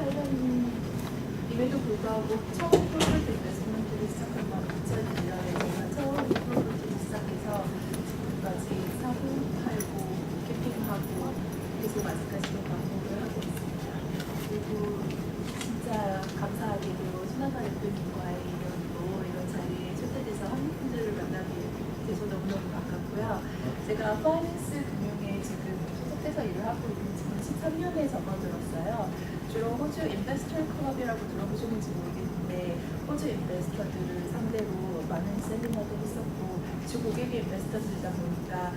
2018년임에도 불구하고 처음 프로젝트 인베스트먼트를 시작한 건 2001년에 제가 처음 프로젝트를 시작해서 지금까지 사고, 팔고, 캠핑하고 계속 아직까지도 방문을 하고 있습니다. 그리고 진짜 감사하게도 신하사 대표님과의 인연으로 이런 자리에 초대돼서 한국 분들을 만나게 돼서 너무너무 반갑고요. 제가 파이낸스 금융에 지금 소속돼서 일을 하고 있는 지금 13년에 접어들었어요. 주로 호주 인베스터 클럽이라고 들어보셨는지 모르겠는데 호주 인베스터들을 상대로 많은 세미나도 했었고 주 고객이 인베스터들이다 보니까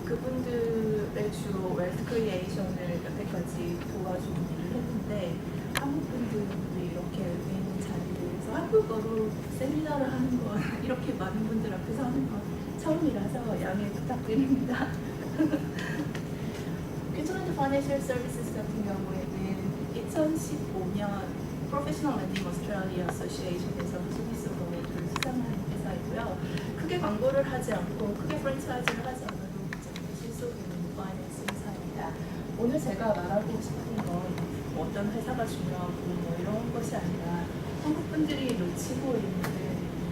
그분들의 주로 웰스 크리에이션을 여태까지 도와주는 일을 했는데 한국 분들이 이렇게 의미 있는 자리에서 한국어로 세미나를 하는 건 이렇게 많은 분들 앞에서 하는 건 처음이라서 양해 부탁드립니다. 퀴즈랜드 파이낸셜 서비스 같은 경우에는 2015년 프로페셔널 랜딩 오스트레일리아 어소시에이션에서 비즈니스 어워드를 수상한 회사이고요. 크게 광고를 하지 않고 크게 프랜차이즈를 하지 않아도 실속 있는 파이낸스 회사입니다. 오늘 제가 말하고 싶은 건 어떤 회사가 중요하고 뭐 이런 것이 아니라 한국 분들이 놓치고 있는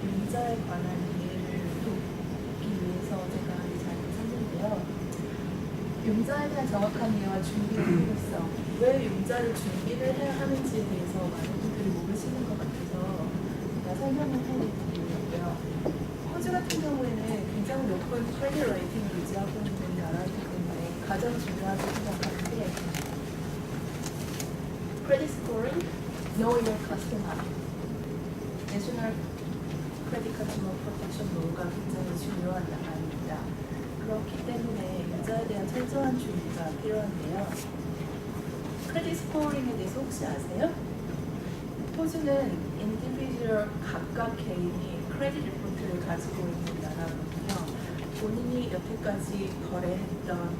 융자에 관한 이해를 돕기 위해서 제가 이 자리를 샀는데요. 융자에 대한 정확한 이해와 준비의 필요성, 왜 융자를 준비를 해야 하는지에 대해서 많은 분들이 모르시는 것 같아서 제가 설명을 해드리려고요. 호주 같은 경우에는 굉장히 높은 크레딧 레이팅을 유지하고 있는 나라이기 때문에 가장 중요하게 생각하는 게 크레딧 스코어링, Know Your Customer, 내셔널 크레딧 컨슈머 프로텍션 로우가 굉장히 중요한 나라입니다. 그렇기 때문에 융자에 대한 철저한 준비가 필요한데요. 크레딧 스코어링에 대해서 혹시 아세요? 호주는 인디비주얼 각각 개인이 크레딧 리포트를 가지고 있는 나라거든요. 본인이 여태까지 거래했던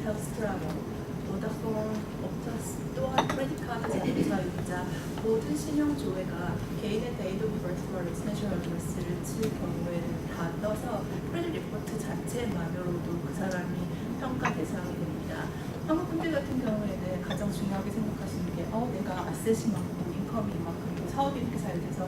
헬스트라고, 보다폰, 옵터스 또한 크레딧 카드 자동차 융자 모든 신용 조회가 개인의 데이트 오브 버스와 레지던셜 어드레스를 칠 경우에는 다 떠서 크레딧 리포트 자체만으로도 그 사람이 평가 대상이 됩니다. 한국 분들 같은 경우에는 가장 중요하게 생각하시는 게 내가 아셋이 많고 인컴이 이만큼 사업이 이렇게 잘 돼서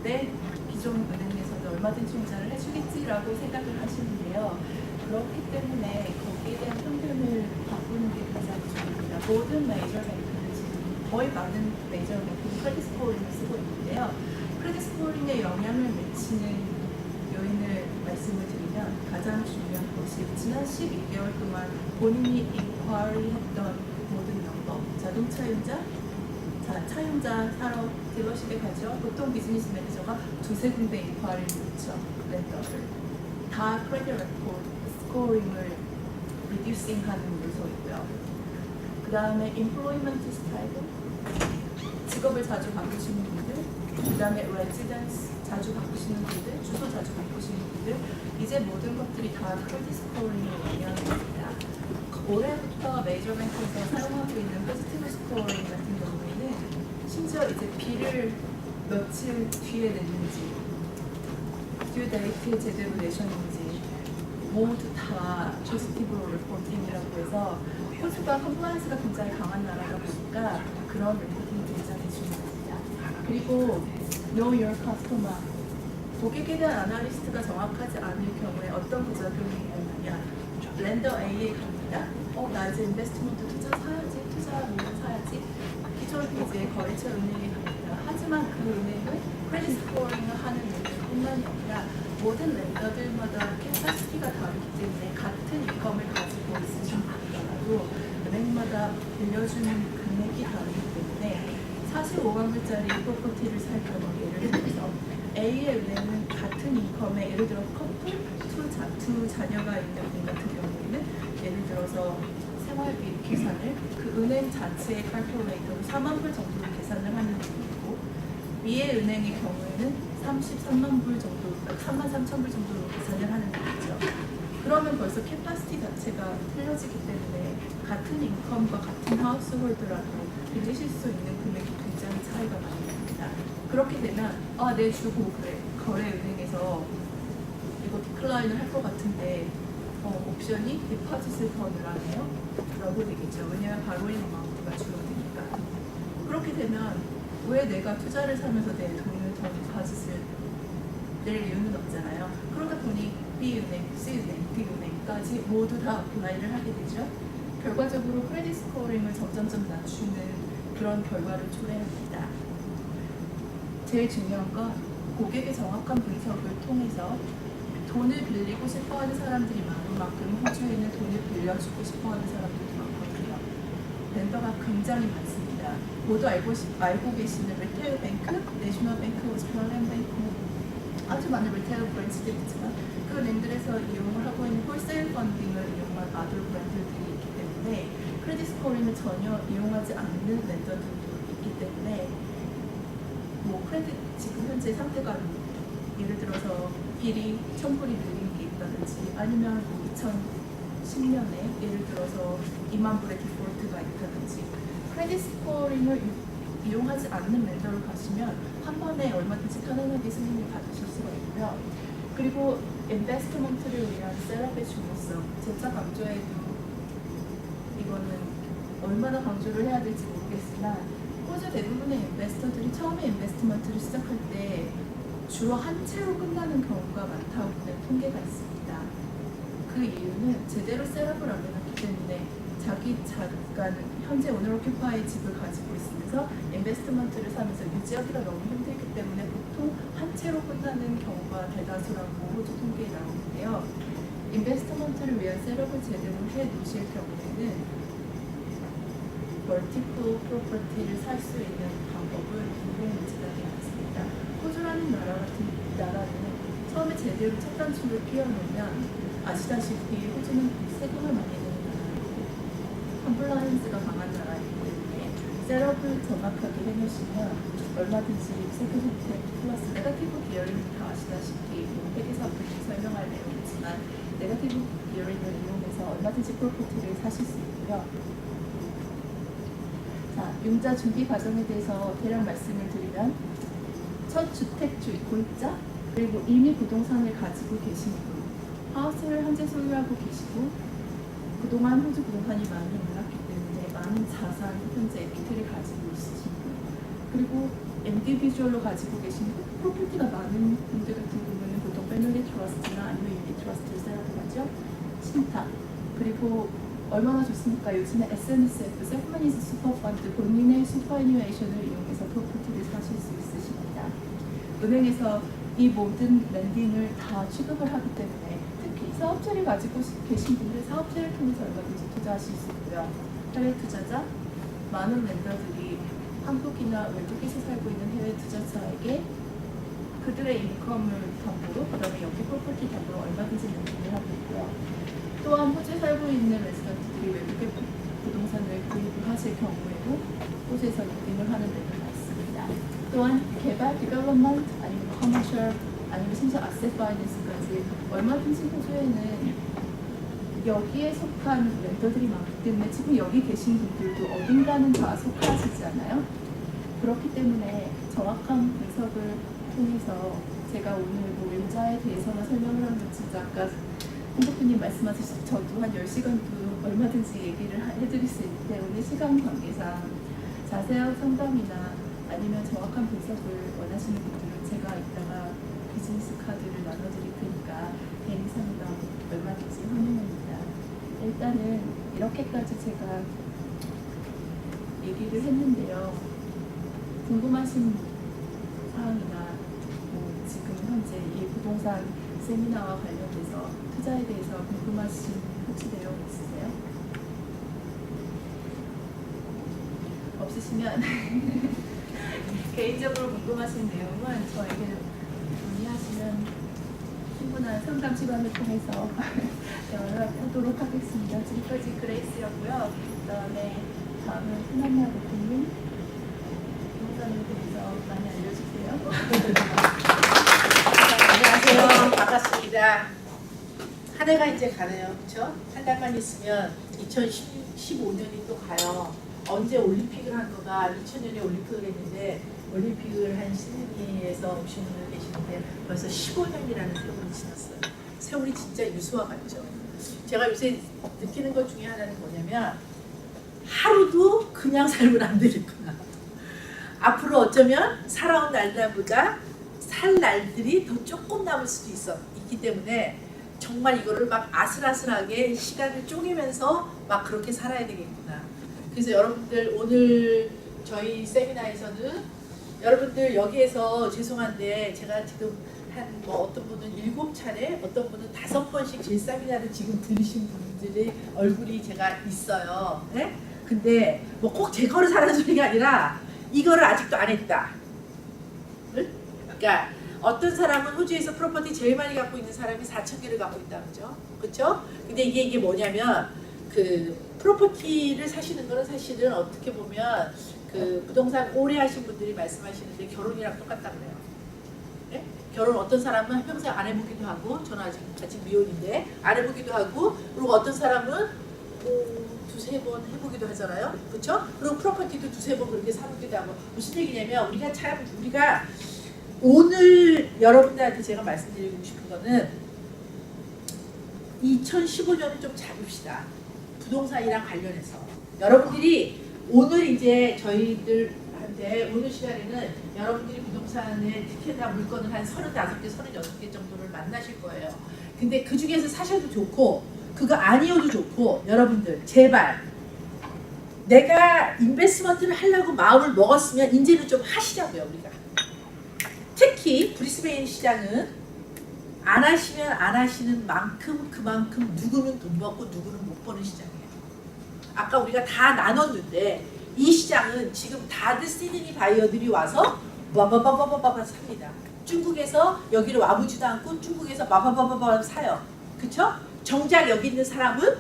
내 기존 은행에서도 얼마든지 융자를 해주겠지라고 생각을 하시는데요. 그렇기 때문에 거기에 대한 편견을 바꾸는 게 굉장히 중요합니다. 모든 메이저 뱅크는 지금 거의 많은 메이저 뱅크는 크레딧 스코어링을 쓰고 있는데요. 크레딧 스코어링에 영향을 미치는 요인을 말씀을 드리면 가장 중요한 것이 지난 12개월 동안 본인이 인quiry 했던 모든 넘버, 자동차 융자, 차용자 사러 딜러십에 가죠. 보통 비즈니스 매니저가 두세 군데 인quiry를 놓죠. 랜더를. 다 크레딧 레코드 스코어링을 리듀싱 하는 요소이고요. 그 다음에 인플로이먼트 스타일, 직업을 자주 바꾸시는 분들, 그 다음에 레지던스 자주 바꾸시는 분들, 주소 자주 바꾸시는 분들, 이제 모든 것들이 다 크레딧 스코어링에 영향입니다. 올해부터 메이저 뱅크에서 사용하고 있는 포지티브 스코어링 같은 경우에는 심지어 이제 비를 며칠 뒤에 냈는지, 듀 데이트에 제대로 내셨는지 모두 다 포지티브 리포팅이라고 해서 호주가 컴플라이언스가 굉장히 강한 나라다 보니까 그런 리포팅이 굉장히 중요합니다. 그리고 Know Your Customer, 고객에 대한 아날리스트가 정확하지 않을 경우에 어떤 부작용이 있느냐. 랜더 A에 갑니다. 나 이제 인베스트먼트 투자 사야지. 기존 이제 거래처 은행에 갑니다. 하지만 그 은행은 크레딧 스코어링을 하는 은행뿐만이 아니라 모든 랜더들마다 캐파시티가 다르기 때문에 같은 인컴을 가지고 있으신 분이라도 은행마다 빌려주는 금액이 다르기 때문에 45만 불짜리 프로퍼티를 살 경우 예를 들어서 A의 은행은 같은 인컴에 예를 들어 커플, 두 자녀가 있는 분 같은 경우에는 예를 들어서 생활비 계산을 그 은행 자체의 칼큘레이터로 4만 불 정도로 계산을 하는 분이고 B의 은행의 경우에는 33만 불 정도, 3만 3천 불 정도로 계산을 하는 분이죠. 그러면 벌써 캐파시티 자체가 틀려지기 때문에 같은 인컴과 같은 하우스홀드라도 빌리실 수 있는 금액이 굉장히 차이가 많이 납니다. 그렇게 되면 내 주고 거래 은행에서 이거 디클라인을 할 것 같은데 옵션이 디파짓을 더 늘어나네요? 라고 되겠죠. 왜냐하면 바로인 어마운트가 줄어드니까. 그렇게 되면 왜 내가 투자를 사면서 내 돈을 더 가질 이유는 없잖아요. 그러다 보니 B은행, C은행, D은행까지 모두 다 어플라이를 하게 되죠. 결과적으로 크레딧 스코어링을 점점점 낮추는 그런 결과를 초래합니다. 제일 중요한 건 고객의 정확한 분석을 통해서 돈을 빌리고 싶어하는 사람들이 많은 만큼 호주에 있는 돈을 빌려주고 싶어하는 사람들도 많거든요. vendor가 굉장히 많습니다. 모두 알고 계시는 리테일 뱅크, 내셔널 뱅크, 오스트레일리안 뱅크, 아주 많은 리테일 브랜치들이 있지만 그 랜들에서 이용을 하고 있는 홀세일 펀딩을 이용한 아들 브랜드들이 있기 때문에 크레딧 스코어링을 전혀 이용하지 않는 랜더들도 있기 때문에 뭐 크레딧 지금 현재 상태가 예를 들어서 빌이 1,000불이 밀린 게 있다든지 아니면 2010년에 예를 들어서 2만 불의 디폴트가 있다든지 크레딧 스코어링을 이용하지 않는 랜더를 가시면 한 번에 얼마든지 편안하게 승인을 받으실 수가 있고요. 그리고 인베스트먼트를 위한 셋업의 중요성, 재차 강조해도 이거는 얼마나 강조를 해야 될지 모르겠으나 호주 대부분의 인베스터들이 처음에 인베스트먼트를 시작할 때 주로 한 채로 끝나는 경우가 많다고 보는 통계가 있습니다. 그 이유는 제대로 셋업을 안 해놨기 때문에 자기 잠깐 현재 오너오큐파이 집을 가지고 있으면서 인베스트먼트를 사면서 유지하기가 너무 힘들기 때문에 보통 한 채로 끝나는 경우가 대다수라고 호주 통계에 나오는데요. 인베스트먼트를 위한 셋업을 제대로 해 놓으실 경우에는 멀티플 프로퍼티를 살 수 있는 방법은 굉장히 문제가 되지 않습니다. 호주라는 나라 같은 나라는 처음에 제대로 첫 단추를 끼워놓으면 아시다시피 호주는 세금을 많이 내는 나라이고 컴플라이언스가 강한 나라이기 때문에 셋업을 정확하게 해놓으시면 얼마든지 세금 혜택 플러스 네거티브 기어링 다 아시다시피 회계사 분이 설명할 내용이지만 네거티브 기어링을 이용해서 얼마든지 프로퍼티를 사실 수 있고요. 자, 융자 준비 과정에 대해서 대략 말씀을 드리면 첫 주택주 고입자 그리고 이미 부동산을 가지고 계신 분 하우스를 현재 소유하고 계시고 그동안 호주 부동산이 많이 올랐기 때문에 많은 자산 현재 에퀴티를 가지고 있으신 분 그리고 인디비주얼로 가지고 계신 분 프로퍼티가 많은 분들 같은 경우는 보통 패밀리 트러스트나 아니면 유닛 트러스트를 생각하죠. 신탁 그리고 얼마나 좋습니까? 요즘에 SNSF, 셀프매니지 슈퍼펀드, 본인의 슈퍼애니메이션을 이용해서 프로퍼티를 사실 수 있으십니다. 은행에서 이 모든 랜딩을 다 취급을 하기 때문에 특히 사업체를 가지고 계신 분들 사업체를 통해서 얼마든지 투자하실 수 있고요. 해외 투자자, 많은 랜더들이 한국이나 외국에서 살고 있는 해외 투자자에게 그들의 인컴을 담보로 그다음에 여기 프로퍼티 담보로 얼마든지 랜딩을 하고 있고요. 또한 호주에 살고 있는 레지던트들이 외국의 부동산을 구입을 하실 경우에도 호주에서 랜딩을 하는 데도 많습니다. 또한 개발, 디벨롭먼트, 아니면 커머셜, 아니면 심지어 아셋 파이낸스까지 얼마든지 호주에는 여기에 속한 랜더들이 많기 때문에 지금 여기 계신 분들도 어딘가는 다 속하시지 않아요? 그렇기 때문에 정확한 분석을 통해서 제가 오늘 뭐 융자에 대해서만 설명을 하면 진짜 아까 홍보님 말씀하셨듯이 저도 한 10시간도 얼마든지 얘기를 해드릴 수 있는데 오늘 시간 관계상 자세한 상담이나 아니면 정확한 분석을 원하시는 분들은 제가 이따가 비즈니스 카드를 나눠드릴 테니까 개인 상담 얼마든지 환영합니다. 일단은 이렇게까지 제가 얘기를 했는데요. 궁금하신 사항이나 뭐 지금 현재 이 부동산 세미나와 관련돼서 투자에 대해서 궁금하신 혹시 내용 있으세요? 없으시면 개인적으로 궁금하신 내용은 저에게 문의하시면 충분한 상담 시간을 통해서 연락하도록 하겠습니다. 지금까지 그레이스였고요. 그다음에 다음은 흔한나 대표님 부동산에 대해서 많이 알려주세요. 안녕하세요. 반갑습니다. 한 해가 이제 가네요. 그렇죠? 한 달만 있으면 2015년이 또 가요. 언제 올림픽을 한 거가 2000년에 올림픽을 했는데 올림픽을 한 시드니에서 오신 분들 계시는데 벌써 15년이라는 세월이 지났어요. 세월이 진짜 유수와 같죠. 제가 요새 느끼는 것 중에 하나는 뭐냐면 하루도 그냥 살면 안 되겠구나. 앞으로 어쩌면 살아온 날들보다 살 날들이 더 조금 남을 수도 있기 때문에 정말 이거를 막 아슬아슬하게 시간을 쪼개면서 막 그렇게 살아야 되겠구나. 그래서 여러분들 오늘 저희 세미나에서는 여러분들 여기에서 죄송한데 제가 지금 한 뭐 어떤 분은 7차례, 어떤 분은 5번씩 제 세미나를 지금 들으신 분들의 얼굴이 제가 있어요. 네? 근데 뭐 꼭 제 거를 사는 소리가 아니라 이거를 아직도 안 했다. 응? 그러니까 어떤 사람은 호주에서 프로퍼티 제일 많이 갖고 있는 사람이 4,000개를 갖고 있다 그죠? 그렇죠? 근데 이게 뭐냐면 그 프로퍼티를 사시는 거는 사실은 어떻게 보면 그 부동산 오래 하신 분들이 말씀하시는데 결혼이랑 똑같다 그래요. 네? 결혼 어떤 사람은 평생 안 해보기도 하고, 저는 아직 미혼인데 안 해보기도 하고, 그리고 어떤 사람은 두세 번 해보기도 하잖아요. 그렇죠? 그리고 프로퍼티도 두세 번 그렇게 사보기도 하고. 무슨 얘기냐면 우리가 오늘 여러분들한테 제가 말씀드리고 싶은 거는 2015년을 좀 잡읍시다. 부동산이랑 관련해서. 여러분들이 오늘 이제 저희들한테 오늘 시간에는 여러분들이 부동산에 특히나 물건을 한 35개, 36개 정도를 만나실 거예요. 근데 그 중에서 사셔도 좋고 그거 아니어도 좋고 여러분들 제발 내가 인베스트먼트를 하려고 마음을 먹었으면 이제는 좀 하시자고요. 우리가. 특히 브리스베인 시장은 안 하시면 안 하시는 만큼 그만큼 누구는 돈 받고 누구는 못 버는 시장이에요. 아까 우리가 다 나눴는데 이 시장은 지금 다들 시드니 바이어들이 와서 바바바바바바 삽니다. 중국에서 여기를 와보지도 않고 중국에서 바바바바바 사요. 그쵸? 정작 여기 있는 사람은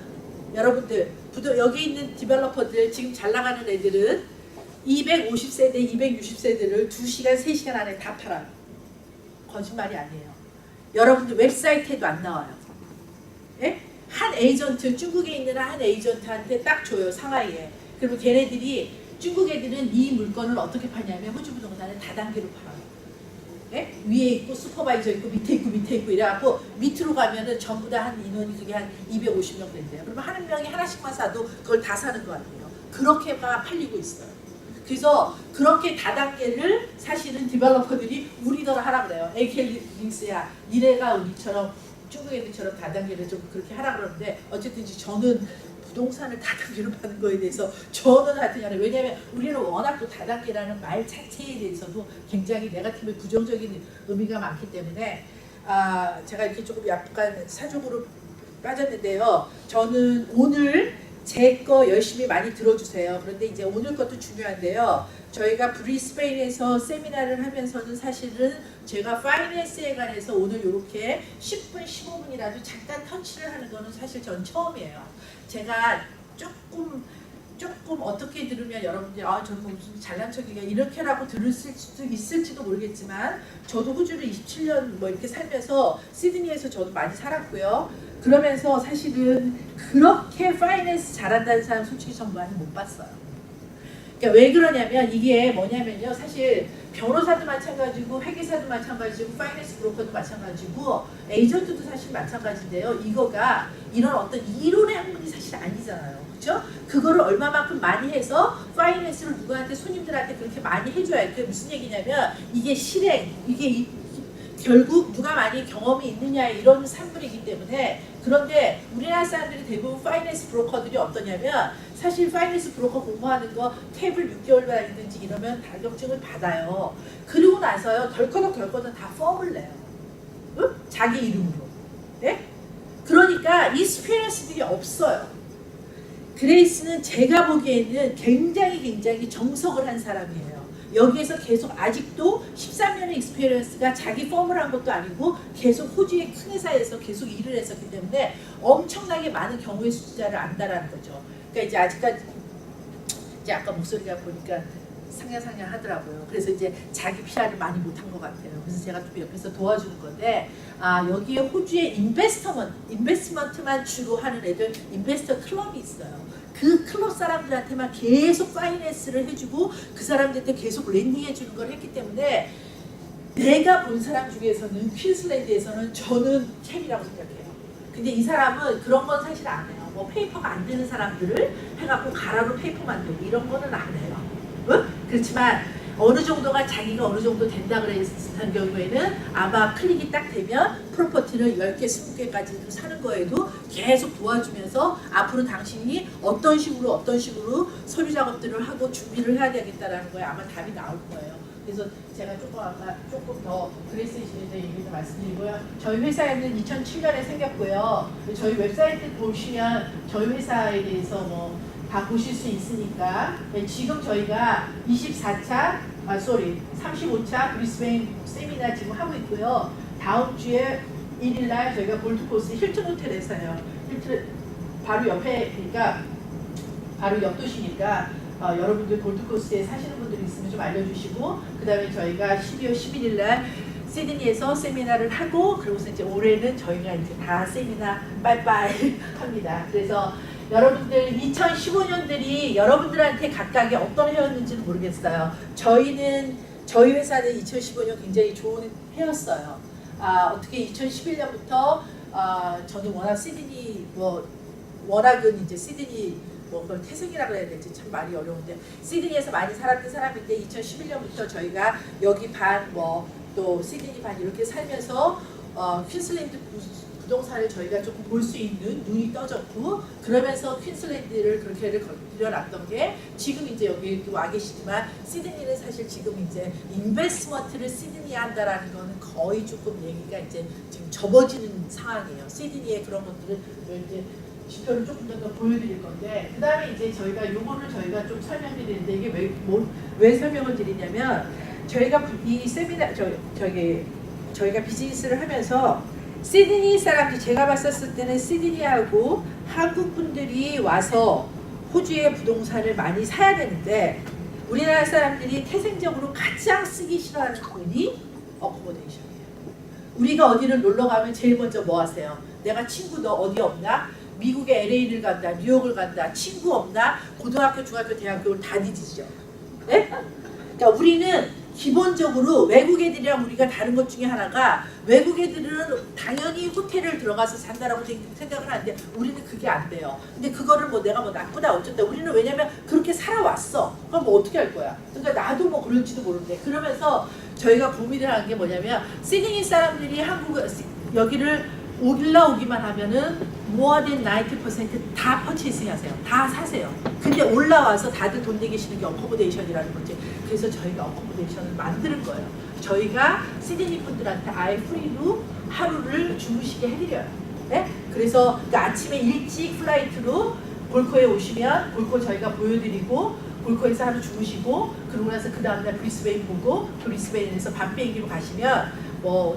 여러분들 여기 있는 디벨로퍼들 지금 잘 나가는 애들은 250세대, 260세대를 2시간, 3시간 안에 다 팔아요. 거짓말이 아니에요. 여러분들 웹사이트에도 안 나와요. 예? 한 에이전트, 중국에 있는 한 에이전트한테 딱 줘요. 상하이에. 그리고 걔네들이 중국 애들은 이 물건을 어떻게 파냐면 호주 부동산을 다단계로 팔아요. 예? 위에 있고 슈퍼바이저 있고 밑에 있고 이래갖고 밑으로 가면은 전부 다 한 인원이 그게 한 250명 된대요. 그러면 한 명이 하나씩만 사도 그걸 다 사는 거 아니에요. 그렇게만 팔리고 있어요. 그래서 그렇게 다단계를 사실은 디벨로퍼들이 우리더러 하라 그래요. AK 링스야, 니네가 우리처럼 중국 애들처럼 다단계를 좀 그렇게 하라 그러는데 어쨌든지 저는 부동산을 다단계로 파는 거에 대해서 저는 하여튼 간에 왜냐면 우리는 워낙 또 다단계라는 말 자체에 대해서도 굉장히 네거티브 부정적인 의미가 많기 때문에 제가 이렇게 조금 약간 사족으로 빠졌는데요. 저는 오늘 제 거 열심히 많이 들어주세요. 그런데 이제 오늘 것도 중요한데요. 저희가 브리스베인에서 세미나를 하면서는 사실은 제가 파이낸스에 관해서 오늘 이렇게 10분, 15분이라도 잠깐 터치를 하는 거는 사실 전 처음이에요. 제가 조금 어떻게 들으면 여러분들이 저는 무슨 잘난 척이야 이렇게라고 들을 수도 있을지도 모르겠지만 저도 호주를 27년 뭐 이렇게 살면서 시드니에서 저도 많이 살았고요. 그러면서 사실은 그렇게 파이낸스 잘한다는 사람 솔직히 전 많이 못 봤어요. 그러니까 왜 그러냐면 이게 뭐냐면요. 사실 변호사도 마찬가지고 회계사도 마찬가지고 파이낸스 브로커도 마찬가지고 에이전트도 사실 마찬가지인데요. 이거가 이런 어떤 이론의 학문이 사실 아니잖아요. 그렇죠? 그거를 얼마만큼 많이 해서 파이낸스를 누구한테 손님들한테 그렇게 많이 해줘야 해요. 그게 무슨 얘기냐면 이게 실행, 이게 결국 누가 많이 경험이 있느냐 이런 산물이기 때문에 그런데 우리나라 사람들이 대부분 파이낸스 브로커들이 어떠냐면 사실 파이낸스 브로커 공부하는 거 탭을 6개월 다니든지 이러면 자격증을 받아요. 그리고 나서요 덜커덕 다 펌을 내요. 응? 자기 이름으로. 네? 그러니까 이 스피리언스들이 없어요. 그레이스는 제가 보기에는 굉장히 정석을 한 사람이에요. 여기에서 계속 아직도 13년의 익스피리언스가 자기 펌을 한 것도 아니고 계속 호주의 큰 회사에서 계속 일을 했었기 때문에 엄청나게 많은 경우의 숫자를 안다라는 거죠. 그러니까 이제 아직까지 이제 아까 목소리가 보니까 상냥상냥 하더라고요. 그래서 이제 자기 PR을 많이 못한 것 같아요. 그래서 제가 좀 옆에서 도와주는 건데 여기에 호주에 인베스트먼트만 주로 하는 애들 인베스터 클럽이 있어요. 그 클럽 사람들한테만 계속 파이낸스를 해주고 그 사람들한테 계속 랜딩 해주는 걸 했기 때문에 내가 본 사람 중에서는 퀸슬랜드에서는 저는 챔이라고 생각해요. 근데 이 사람은 그런 건 사실 안 해요. 뭐 페이퍼가 안 되는 사람들을 해갖고 가라로 페이퍼 만들고 이런 거는 안 해요. 응? 그렇지만 어느 정도가 자기가 어느 정도 된다 그랬을 경우에는 아마 클릭이 딱 되면 프로퍼티를 10개, 20개까지 사는 거에도 계속 도와주면서 앞으로 당신이 어떤 식으로 서류 작업들을 하고 준비를 해야 되겠다라는 거에 아마 답이 나올 거예요. 그래서 제가 조금 더 그레이스시리즈 얘기도 말씀드리고요. 저희 회사에는 2007년에 생겼고요. 저희 웹사이트 보시면 저희 회사에 대해서 뭐 다 보실 수 있으니까 지금 저희가 35차 브리스베인 세미나 지금 하고 있고요. 다음 주에 1일날 저희가 골드코스트 힐튼 호텔에서요. 힐튼 바로 옆에 그러니까 바로 옆 도시니까 여러분들 골드코스트에 사시는 분들이 있으면 좀 알려주시고 그 다음에 저희가 12월 11일날 시드니에서 세미나를 하고 그러고서 이제 올해는 저희가 이제 다 세미나 빠이빠이 합니다. 그래서 여러분들 2015년들이 여러분들한테 각각이 어떤 해였는지는 모르겠어요. 저희 회사는 2015년 굉장히 좋은 해였어요. 어떻게 2011년부터 저는 워낙 시드니 워낙은 이제 시드니 그걸 태생이라 그래야 될지 참 말이 어려운데 시드니에서 많이 살았던 사람인데 2011년부터 저희가 여기 반 또 시드니 반 이렇게 살면서 퀸슬랜드 부동산을 저희가 조금 볼 수 있는 눈이 떠졌고 그러면서 퀸슬랜드를 그렇게 건드려놨던 게 지금 이제 여기 와 계시지만 시드니는 사실 지금 이제 인베스트먼트를 시드니에 한다라는 거는 거의 조금 얘기가 이제 지금 접어지는 상황이에요. 시드니의 그런 것들을 이제 지표를 조금 더 보여드릴 건데 그 다음에 이제 저희가 요거를 저희가 좀 설명드리는데 이게 왜 설명을 드리냐면 저희가 이 세미나 저희가 비즈니스를 하면서 시드니 사람들 제가 봤었을 때는 시드니하고 한국 분들이 와서 호주의 부동산을 많이 사야 되는데 우리나라 사람들이 태생적으로 가장 쓰기 싫어하는 돈이 어코모데이션이에요. 우리가 어디를 놀러 가면 제일 먼저 뭐 하세요? 내가 친구 너 어디 없나? 미국에 LA를 간다, 뉴욕을 간다, 친구 없나? 고등학교, 중학교, 대학교를 다 뒤지죠. 네? 그러니까 우리는 기본적으로 외국 애들이랑 우리가 다른 것 중에 하나가 외국 애들은 당연히 호텔을 들어가서 산다라고 생각을 하는데 우리는 그게 안 돼요. 근데 그거를 내가 나쁘다 어쩌다 우리는 왜냐면 그렇게 살아왔어. 그럼 어떻게 할 거야? 그러니까 나도 그럴지도 모르는데 그러면서 저희가 고민을 하는 게 뭐냐면 시드니 사람들이 여기를 올라오기만 하면은 more than 90%다 퍼체이싱 하세요. 다 사세요. 근데 올라와서 다들 돈 내기시는 게 어코모데이션이라는 거지. 그래서 저희가 어코모데이션을 만드는 거예요. 저희가 시드니 분들한테 아예 프리로 하루를 주무시게 해드려요. 네? 그래서 아침에 일찍 플라이트로 골코에 오시면 골코 저희가 보여드리고 골코에서 하루 주무시고 그러고 나서 그 다음날 브리스베인 보고 브리스베인에서 밤 비행기로 가시면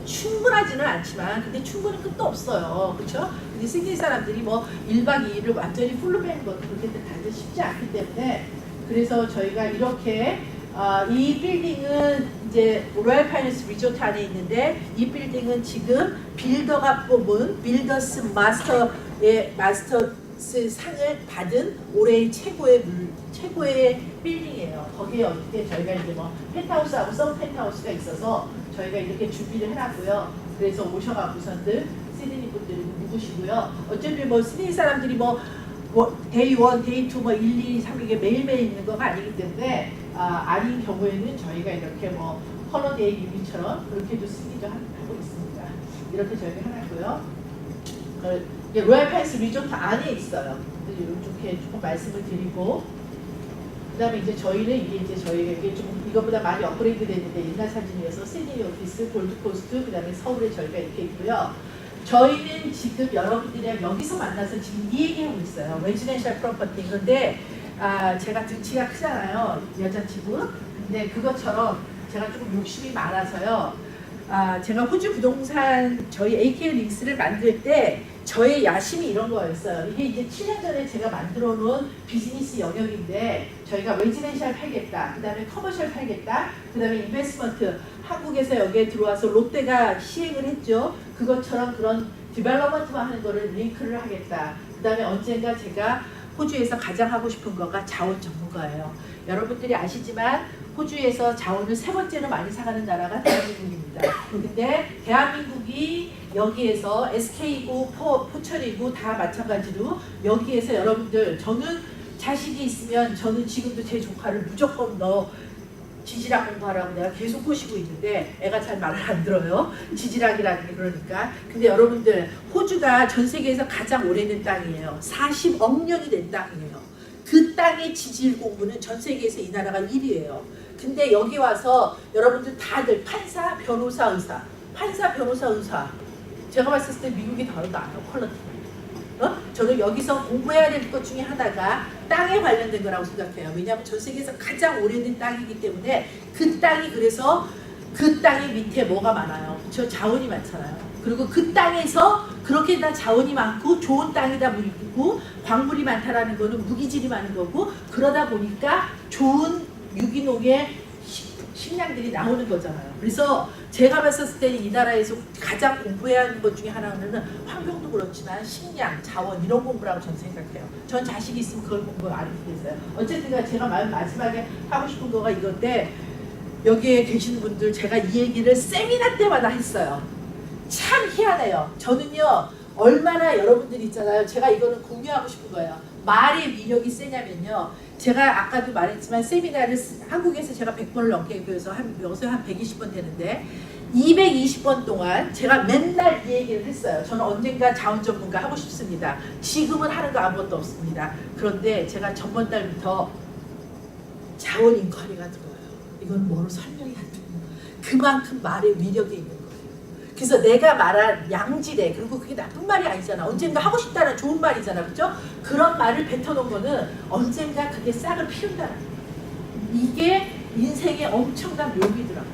충분하지는 않지만 근데 충분히 끝도 없어요. 그렇죠? 근데 시드니 사람들이 1박 2일을 완전히 풀로 빼는 것도 그렇게 다들 쉽지 않기 때문에 그래서 저희가 이렇게 이 빌딩은 이제 로얄 파이너스 리조트 안에 있는데 이 빌딩은 지금 빌더가 뽑은 빌더스 마스터스 상을 받은 올해의 최고의 빌딩이에요. 거기에 어떻게 저희가 이제 펜트하우스하고 서브 펜트하우스가 있어서 저희가 이렇게 준비를 해놨고요. 그래서 오셔가지고선들 시드니 분들이 묵으시고요. 어차피 시드니 사람들이 데이 1, 데이 2, 1, 2, 3 이게 매일매일 있는 거가 아니기 때문에 아닌 경우에는 저희가 이렇게 헐러데이 유니처럼 그렇게도 쓰기도 하고 있습니다. 이렇게 저희가 해놨고요. 로얄 파이스 리조트 안에 있어요. 이렇게 조금 말씀을 드리고 그 다음에 이제 저희는 이게 저희가 좀 이것보다 많이 업그레이드 됐는데 옛날 사진이어서 시드니 오피스, 골드코스트, 그 다음에 서울에 저희가 이렇게 있고요. 저희는 지금 여러분들이랑 여기서 만나서 지금 이 얘기하고 있어요. 레지던셜 프로퍼티. 그런데 제가 등치가 크잖아요. 여자치고. 근데 그것처럼 제가 조금 욕심이 많아서요. 제가 호주 부동산 저희 AKL 링스를 만들 때 저의 야심이 이런 거였어요. 이게 이제 7년 전에 제가 만들어 놓은 비즈니스 영역인데 저희가 레지던셜 팔겠다. 그 다음에 커머셜 팔겠다. 그 다음에 인베스트먼트. 한국에서 여기에 들어와서 롯데가 시행을 했죠. 그것처럼 그런 디벨로먼트만 하는 거를 링크를 하겠다. 그 다음에 언젠가 제가 호주에서 가장 하고 싶은 거가 자원 전문가예요. 여러분들이 아시지만 호주에서 자원을 세 번째로 많이 사가는 나라가 대한민국입니다. 근데 대한민국이 여기에서 SK이고 포철이고 다 마찬가지로 여기에서 여러분들 저는 자식이 있으면 저는 지금도 제 조카를 무조건 지질학 공부하라고 내가 계속 꼬시고 있는데 애가 잘 말을 안 들어요. 지질학이라는 게 그러니까. 근데 여러분들 호주가 전 세계에서 가장 오래된 땅이에요. 40억 년이 된 땅이에요. 그 땅의 지질 공부는 전 세계에서 이 나라가 1위예요. 근데 여기 와서 여러분들 다들 판사, 변호사, 의사, 판사, 변호사, 의사. 제가 봤을 때 미국이 더 나아요. 퀄리티. 저는 여기서 공부해야 될 것 중에 하나가 땅에 관련된 거라고 생각해요. 왜냐하면 전 세계에서 가장 오래된 땅이기 때문에 그 땅이 그래서 그 땅의 밑에 뭐가 많아요. 저 자원이 많잖아요. 그리고 그 땅에서 그렇게 다 자원이 많고 좋은 땅이다 보니까 광물이 많다라는 거는 무기질이 많은 거고 그러다 보니까 좋은 유기농의 식량들이 나오는 거잖아요. 그래서 제가 봤을 때는 이 나라에서 가장 공부해야 하는 것 중에 하나는 환경도 그렇지만 식량, 자원 이런 공부라고 저는 생각해요. 전 자식이 있으면 그걸 공부 안 했어요. 어쨌든 제가 마지막에 하고 싶은 거가 이건데 여기에 계신 분들 제가 이 얘기를 세미나 때마다 했어요. 참 희한해요. 저는요 얼마나 여러분들 있잖아요. 제가 이거는 공유하고 싶은 거예요. 말의 위력이 세냐면요. 제가 아까도 말했지만 세미나를 한국에서 제가 100번을 넘게 배워서 여기서 한 120번 되는데 220번 동안 제가 맨날 이 얘기를 했어요. 저는 언젠가 자원 전문가 하고 싶습니다. 지금은 하는 거 아무것도 없습니다. 그런데 제가 전번 달부터 자원 인과리가 들어와요. 이건 뭐로 설명이 안 돼요. 그만큼 말의 위력이 있는 거예요. 그래서 내가 말한 양질의 그리고 그게 나쁜 말이 아니잖아. 언젠가 하고 싶다는 좋은 말이잖아. 그죠? 그런 말을 뱉어놓은 거는 언젠가 그게 싹을 피운다는 거예요. 이게 인생의 엄청난 묘미더라고요.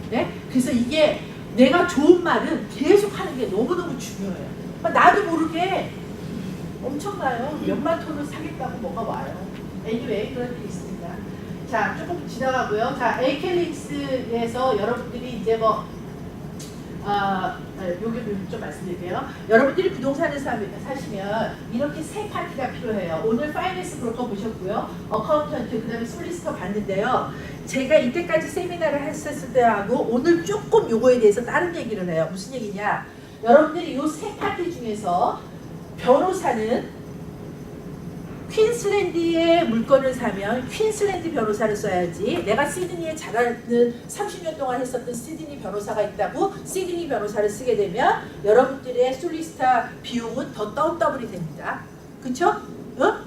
네? 그래서 이게 내가 좋은 말은 계속 하는 게 너무너무 중요해요. 나도 모르게 엄청나요. 몇만 톤을 사겠다고 뭐가 와요. anyway 그런 일이 있습니다. 자, 조금 지나가고요. 자, 에이켈링스에서 여러분들이 이제 여기 좀 말씀드릴게요. 여러분들이 부동산을 사시면 이렇게 세 파티가 필요해요. 오늘 파이낸스 브로커 보셨고요. 어카운턴트, 그 다음에 솔리스터 봤는데요. 제가 이때까지 세미나를 했었을 때하고 오늘 조금 요거에 대해서 다른 얘기를 해요. 무슨 얘기냐. 여러분들이 요 세 파티 중에서 변호사는 퀸슬랜드의 물건을 사면 퀸슬랜드 변호사를 써야지. 내가 시드니에 잘하는 30년 동안 했었던 시드니 변호사가 있다고 시드니 변호사를 쓰게 되면 여러분들의 솔리스타 비용은 더 더블이 됩니다. 그쵸?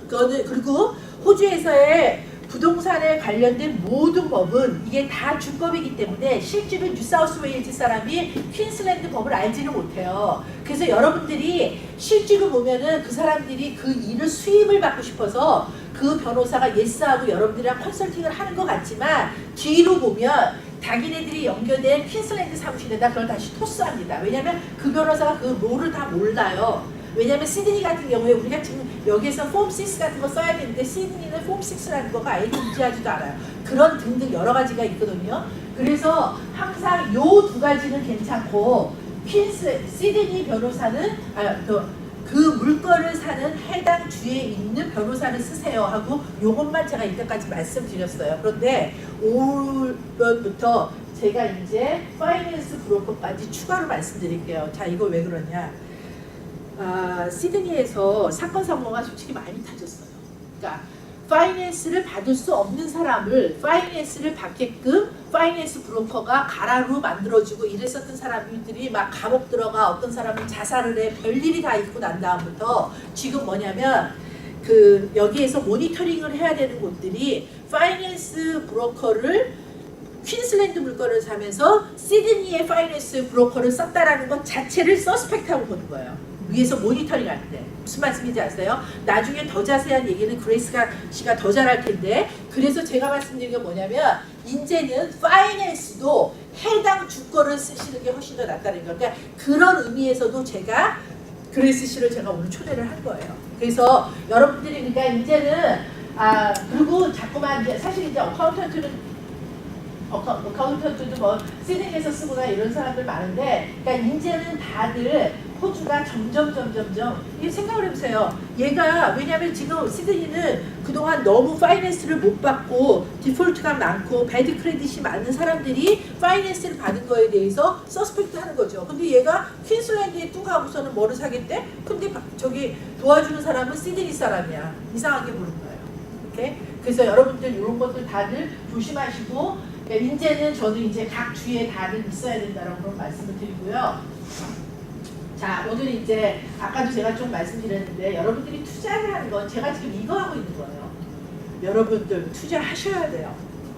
그리고 호주에서의 부동산에 관련된 모든 법은 이게 다 주법이기 때문에 실제로 뉴사우스웨일즈 사람이 퀸슬랜드 법을 알지는 못해요. 그래서 여러분들이 실제로 보면은 그 사람들이 그 일을 수입을 받고 싶어서 그 변호사가 예스하고 여러분들이랑 컨설팅을 하는 것 같지만 뒤로 보면 자기네들이 연결된 퀸슬랜드 사무실에다 그걸 다시 토스합니다. 왜냐하면 그 변호사가 그 롤을 다 몰라요. 왜냐하면 시드니 같은 경우에 우리가 지금 여기에서 폼 6 같은 거 써야 되는데 시드니는 폼 6라는 거가 아예 존재하지도 않아요. 그런 등등 여러 가지가 있거든요. 그래서 항상 요 두 가지는 괜찮고 시드니 변호사는 그 물건을 사는 해당 주에 있는 변호사를 쓰세요 하고 요것만 제가 이때까지 말씀드렸어요. 그런데 올부터 제가 이제 파이낸스 브로커까지 추가로 말씀드릴게요. 자, 이거 왜 그러냐. 시드니에서 사건 사고가 솔직히 많이 터졌어요. 그러니까 파이낸스를 받을 수 없는 사람을 파이낸스를 받게끔 파이낸스 브로커가 가라로 만들어주고 이랬었던 사람들이 막 감옥 들어가 어떤 사람은 자살을 해 별일이 다 있고 난 다음부터 지금 뭐냐면 그 여기에서 모니터링을 해야 되는 곳들이 파이낸스 브로커를 퀸슬랜드 물건을 사면서 시드니의 파이낸스 브로커를 썼다라는 것 자체를 서스펙트하고 보는 거예요. 위에서 모니터링 할 때. 무슨 말씀인지 아세요? 나중에 더 자세한 얘기는 그레이스가 씨가 더 잘할 텐데 그래서 제가 말씀드린 게 뭐냐면 이제는 파이낸스도 해당 주권을 쓰시는 게 훨씬 더 낫다는 거예요. 그러니까 그런 의미에서도 제가 그레이스 씨를 제가 오늘 초대를 한 거예요. 그래서 여러분들이 그러니까 이제는 그리고 자꾸만 이제 사실 이제 어카운턴트도 뭐 시드니에서 쓰거나 이런 사람들 많은데 그러니까 이제는 다들 호주가 점점 이 생각을 해보세요. 얘가 왜냐하면 지금 시드니는 그동안 너무 파이낸스를 못 받고 디폴트가 많고 배드 크레딧이 많은 사람들이 파이낸스를 받은 거에 대해서 서스펙트 하는 거죠. 근데 얘가 퀸슬랜드에 뚝 하고서는 뭐를 사겠대? 근데 저기 도와주는 사람은 시드니 사람이야. 이상하게 보는 거예요. 오케이? 그래서 여러분들 이런 것들 다들 조심하시고 그러니까 이제는 저도 이제 각 주에 다른 있어야 된다라고 그런 말씀을 드리고요. 자, 오늘 이제 아까도 제가 좀 말씀드렸는데 여러분들이 투자를 하는 건 제가 지금 이거 하고 있는 거예요. 여러분들 투자하셔야 돼요.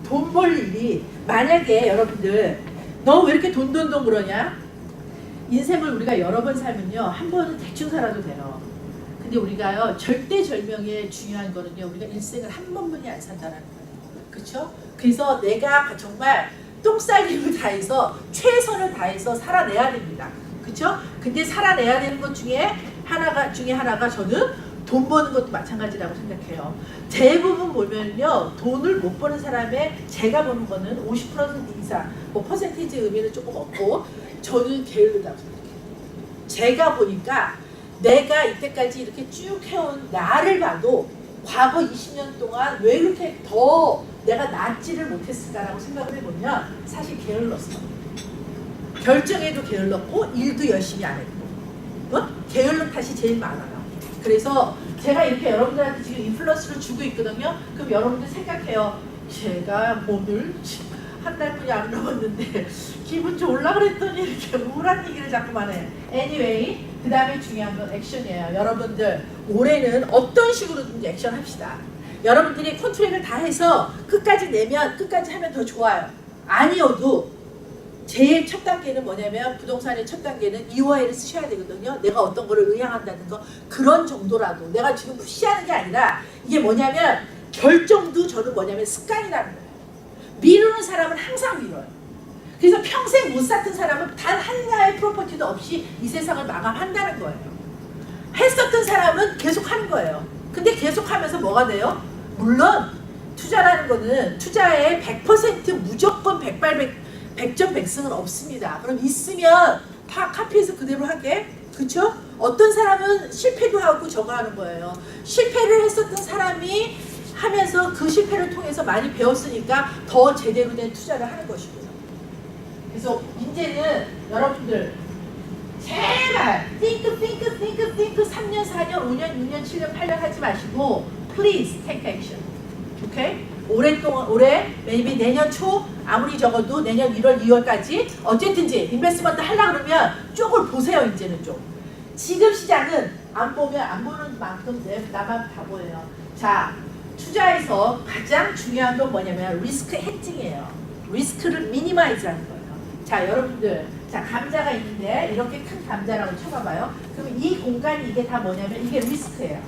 돈 벌 일이 만약에 여러분들 너 왜 이렇게 돈 그러냐? 인생을 우리가 여러 번 살면요 한 번은 대충 살아도 돼요. 근데 우리가요 절대절명의 중요한 거는요 우리가 일생을 한 번뿐이 안 산다는 거예요. 그렇죠? 그래서 내가 정말 똥살림을 다해서 최선을 다해서 살아내야 됩니다. 그렇죠? 근데 살아내야 되는 것 중에 하나가 저는 돈 버는 것도 마찬가지라고 생각해요. 대부분 보면요 돈을 못 버는 사람의 제가 보는 거는 50% 이상 뭐 퍼센테이지 의미는 조금 없고 저는 게으르다고 생각해요. 제가 보니까 내가 이때까지 이렇게 쭉 해온 나를 봐도 과거 20년 동안 왜 이렇게 더 내가 낫지를 못했을까라고 생각을 해보면 사실 게을렀어. 결정에도 게을렀고 일도 열심히 안 했고 게을른 탓이 제일 많아요. 그래서 제가 이렇게 여러분들한테 지금 인플루언스를 주고 있거든요. 그럼 여러분들 생각해요. 제가 오늘 한 달뿐이 안 넘었는데 기분 좋으려고 그랬더니 이렇게 우울한 얘기를 자꾸만 해. Anyway, 그 다음에 중요한 건 액션이에요. 여러분들 올해는 어떤 식으로든지 액션 합시다. 여러분들이 컨트랙을 다 해서 끝까지 내면 끝까지 하면 더 좋아요. 아니어도 제일 첫 단계는 뭐냐면 부동산의 첫 단계는 EOI를 쓰셔야 되거든요. 내가 어떤 거를 의향한다는 거 그런 정도라도 내가 지금 푸시하는 게 아니라 이게 뭐냐면 결정도 저는 뭐냐면 습관이라는 거예요. 미루는 사람은 항상 미뤄요. 그래서 평생 못 샀던 사람은 단 하나의 프로퍼티도 없이 이 세상을 마감한다는 거예요. 했었던 사람은 계속 하는 거예요. 근데 계속 하면서 뭐가 돼요? 물론 투자라는 거는 투자에 100% 무조건 100점 100승은 없습니다. 그럼 있으면 다 카피해서 그대로 하게. 그쵸? 어떤 사람은 실패도 하고 저거 하는 거예요. 실패를 했었던 사람이 하면서 그 실패를 통해서 많이 배웠으니까 더 제대로 된 투자를 하는 것이고요. 그래서 이제는 여러분들 제발 think 3년, 4년, 5년, 6년, 7년, 8년 하지 마시고 please take action. 오케이? 올해 maybe 내년 초 아무리 적어도 내년 1월, 2월까지 어쨌든지 인베스트먼트 하려고 그러면 쪽을 보세요. 이제는 좀. 지금 시장은 안 보는 만큼 나만 바보예요. 자, 투자에서 가장 중요한 건 뭐냐면 리스크 헤징이에요. 리스크를 미니마이즈 하는 거예요. 자, 여러분들 자 감자가 있는데 이렇게 큰 감자라고 쳐봐봐요. 그럼 이 공간이 이게 다 뭐냐면 이게 리스크예요.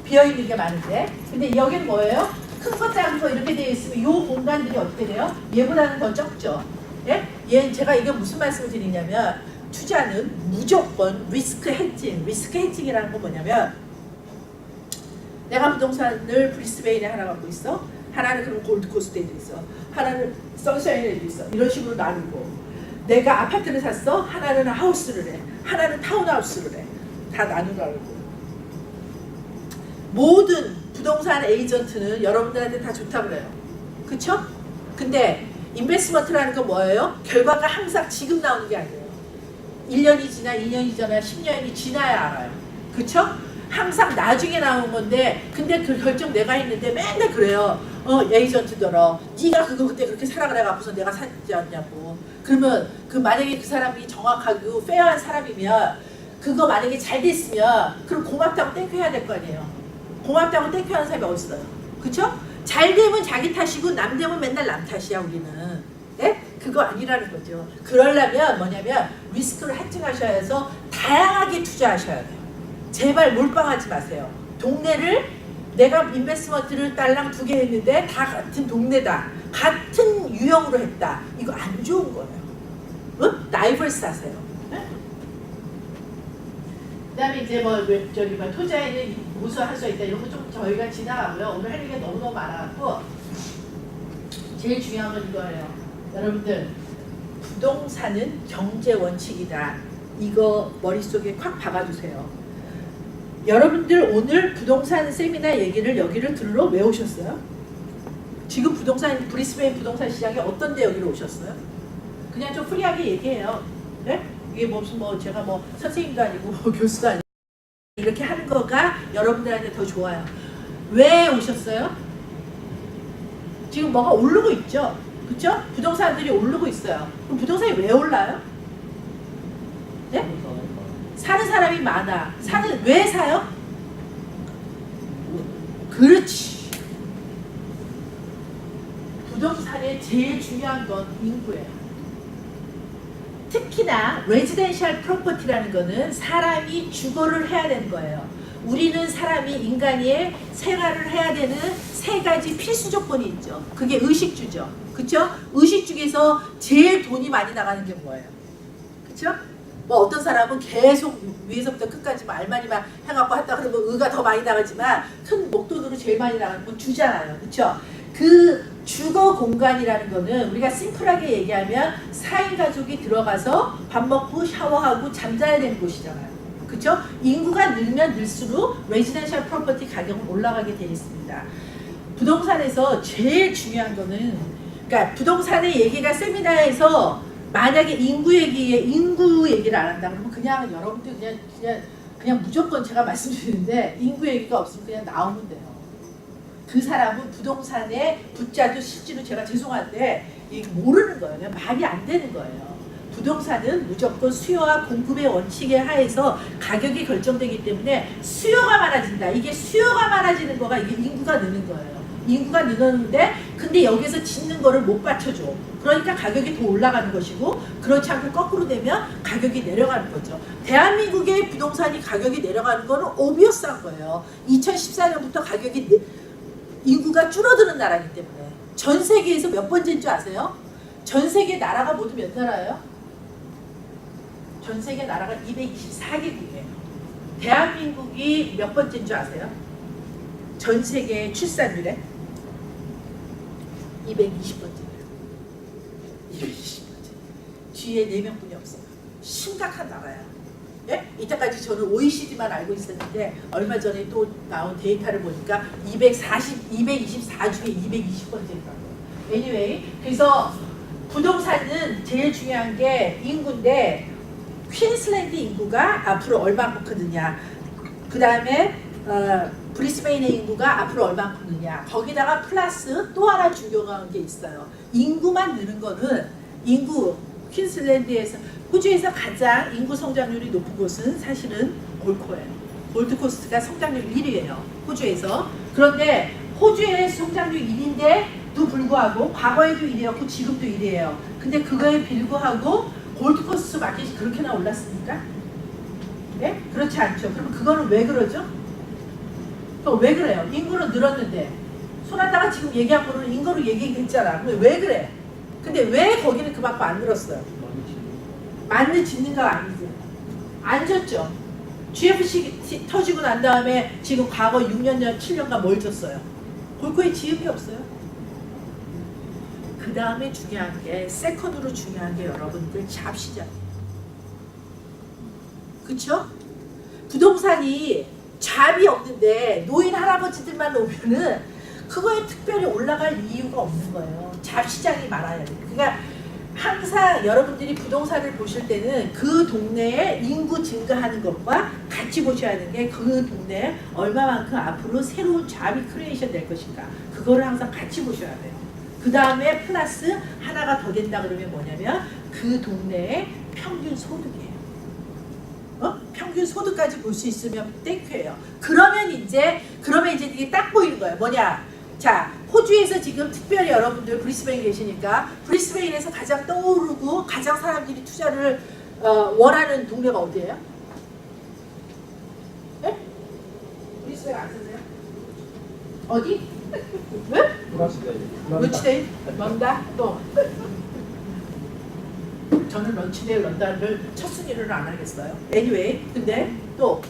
비어있는 게 많은데 근데 여기는 뭐예요? 큰 거 작은 거 이렇게 되어 있으면 이 공간들이 어떻게 돼요? 얘보다는 더 적죠. 예? 제가 이게 무슨 말씀을 드리냐면 투자는 무조건 리스크 헤징. 리스크 헤징이라는 건 뭐냐면 내가 부동산을 브리스베인에 하나 갖고 있어. 하나는 그럼 골드코스트에도 있어. 하나는 선샤인에도 있어. 이런 식으로 나누고 내가 아파트를 샀어. 하나는 하우스를 해. 하나는 타운하우스를 해. 다 나누라고. 모든 부동산 에이전트는 여러분들한테 다 좋다고 그래요. 그쵸? 근데 인베스트먼트라는 건 뭐예요? 결과가 항상 지금 나오는 게 아니에요. 1년이 지나 2년이 지나 10년이 지나야 알아요. 그쵸? 항상 나중에 나오는 건데 근데 그 결정 내가 했는데 맨날 그래요. 에이전트더러 네가 그거 그때 그렇게 사라 그래갖고서 내가 샀지 않냐고. 그러면 만약에 그 사람이 정확하고 페어한 사람이면 그거 만약에 잘 됐으면 그럼 고맙다고 땡큐 해야 될 거 아니에요. 고맙다고 땡큐 하는 사람이 어딨어요. 그쵸? 잘 되면 자기 탓이고 남 되면 맨날 남 탓이야 우리는. 네? 그거 아니라는 거죠. 그러려면 뭐냐면 리스크를 헤징하셔야 해서 다양하게 투자하셔야 돼요. 제발 몰빵하지 마세요. 동네를 내가 인베스트먼트를 딸랑 2개 했는데 다 같은 동네다. 같은 유형으로 했다. 이거 안 좋은 거예요. 응? 다이버스 하세요. 네? 그 다음에 이제 투자에는 무슨 할 수 있다. 이런 거 좀 저희가 지나가고요. 오늘 할 얘기가 너무너무 많아갖고 제일 중요한 건 이거예요. 여러분들 부동산은 경제 원칙이다. 이거 머릿속에 콱 박아두세요. 여러분들 오늘 부동산 세미나 얘기를 여기를 들으러 왜 오셨어요? 지금 브리스베인 부동산 시장에 어떤 데 여기로 오셨어요? 그냥 좀 프리하게 얘기해요. 네? 이게 무슨 제가 선생님도 아니고 교수도 아니고 이렇게 하는 거가 여러분들한테 더 좋아요. 왜 오셨어요? 지금 뭐가 오르고 있죠? 그렇죠? 부동산들이 오르고 있어요. 그럼 부동산이 왜 올라요? 네? 사는 사람이 많아. 왜 사요? 그렇지. 부동산의 제일 중요한 건 인구예요. 특히나 레지덴셜 프로퍼티라는 거는 사람이 주거를 해야 되는 거예요. 우리는 사람이 인간이 생활을 해야 되는 세 가지 필수 조건이 있죠. 그게 의식주죠. 그쵸? 의식주에서 제일 돈이 많이 나가는 게 뭐예요? 그쵸? 뭐 어떤 사람은 계속 위에서부터 끝까지 말만이만 해갖고 한다 그러면 의가 더 많이 나가지만 큰 목돈으로 제일 많이 나가는 건 주잖아요. 그쵸? 그 주거 공간이라는 거는 우리가 심플하게 얘기하면 4인 가족이 들어가서 밥 먹고 샤워하고 잠자야 되는 곳이잖아요. 그쵸? 인구가 늘면 늘수록 레지던셜 프로퍼티 가격은 올라가게 되어 있습니다. 부동산에서 제일 중요한 거는 그러니까 부동산의 얘기가 세미나에서 만약에 인구 얘기를 안 한다 그러면 그냥 여러분들 그냥 무조건 제가 말씀드리는데 인구 얘기가 없으면 그냥 나오면 돼요. 그 사람은 부동산에 붙자도 실제로 제가 죄송한데 모르는 거예요. 그냥 말이 안 되는 거예요. 부동산은 무조건 수요와 공급의 원칙에 하에서 가격이 결정되기 때문에 수요가 많아진다. 이게 수요가 많아지는 거가 이게 인구가 느는 거예요. 인구가 늘었는데 근데 여기서 짓는 거를 못 받쳐줘. 그러니까 가격이 더 올라가는 것이고 그렇지 않고 거꾸로 되면 가격이 내려가는 거죠. 대한민국의 부동산이 가격이 내려가는 거는 오비어스한 거예요. 2014년부터 인구가 줄어드는 나라이기 때문에 전 세계에서 몇 번째인 줄 아세요? 전 세계 나라가 모두 몇 나라예요? 전 세계 나라가 224개국이에요. 대한민국이 몇 번째인 줄 아세요? 전 세계 출산율에 220번째예요. 220번째. 뒤에 4명뿐이 없어요. 심각한 나라예요. 예? 이때까지 저는 OECD만 알고 있었는데 얼마 전에 또 나온 데이터를 보니까 224 중에 220번째더라고요. Anyway, 그래서 부동산은 제일 중요한 게 인구인데 퀸슬랜드 인구가 앞으로 얼마큼 크느냐, 그 다음에 브리스베인의 인구가 앞으로 얼마큼 크느냐, 거기다가 플러스 또 하나 중요한 게 있어요. 인구만 느는 거는 퀸슬랜드에서 호주에서 가장 인구 성장률이 높은 곳은 사실은 골코예요. 골드코스트가 성장률 1위예요. 호주에서. 그런데 호주의 성장률 1위인데도 불구하고 과거에도 1위였고 지금도 1위예요. 근데 그거에 불구하고 골드코스트 마켓이 그렇게나 올랐습니까? 네? 그렇지 않죠. 그럼 그거는 왜 그러죠? 왜 그래요? 인구는 늘었는데 소나타가 지금 얘기한 거는 인구로 얘기했잖아. 근데 왜 그래? 근데 왜 거기는 그만큼 안 늘었어요? 많이 짓는가 아니지? 안 졌죠. GFC 터지고 난 다음에 지금 과거 6년, 7년간 뭘 졌어요? 골코에 지은 게 없어요. 그 다음에 중요한 게 세컨드로 중요한 게 여러분들 잡시장이에요. 그쵸? 부동산이 잡이 없는데 노인 할아버지들만 오면은 그거에 특별히 올라갈 이유가 없는 거예요. 잡시장이 많아야 돼. 그러니까 항상 여러분들이 부동산을 보실 때는 그 동네에 인구 증가하는 것과 같이 보셔야 하는 게 그 동네에 얼마만큼 앞으로 새로운 잡이 크리에이션 될 것인가. 그거를 항상 같이 보셔야 돼요. 그 다음에 플러스 하나가 더 된다 그러면 뭐냐면 그 동네의 평균 소득이에요. 평균 소득까지 볼 수 있으면 땡큐예요. 그러면 이제 이게 딱 보이는 거예요. 뭐냐? 자, 호주에서 지금 특별히 여러분들 브리스베인 계시니까 브리스베인에서 가장 떠오르고 가장 사람들이 투자를 원하는 동네가 어디예요? 네? 브리스베인 안 쓰세요? 어디? 왜? 런치데이? 런다? 또? 저는 런치데이 런다를 첫 순위를 안 하겠어요. Anyway, 근데 또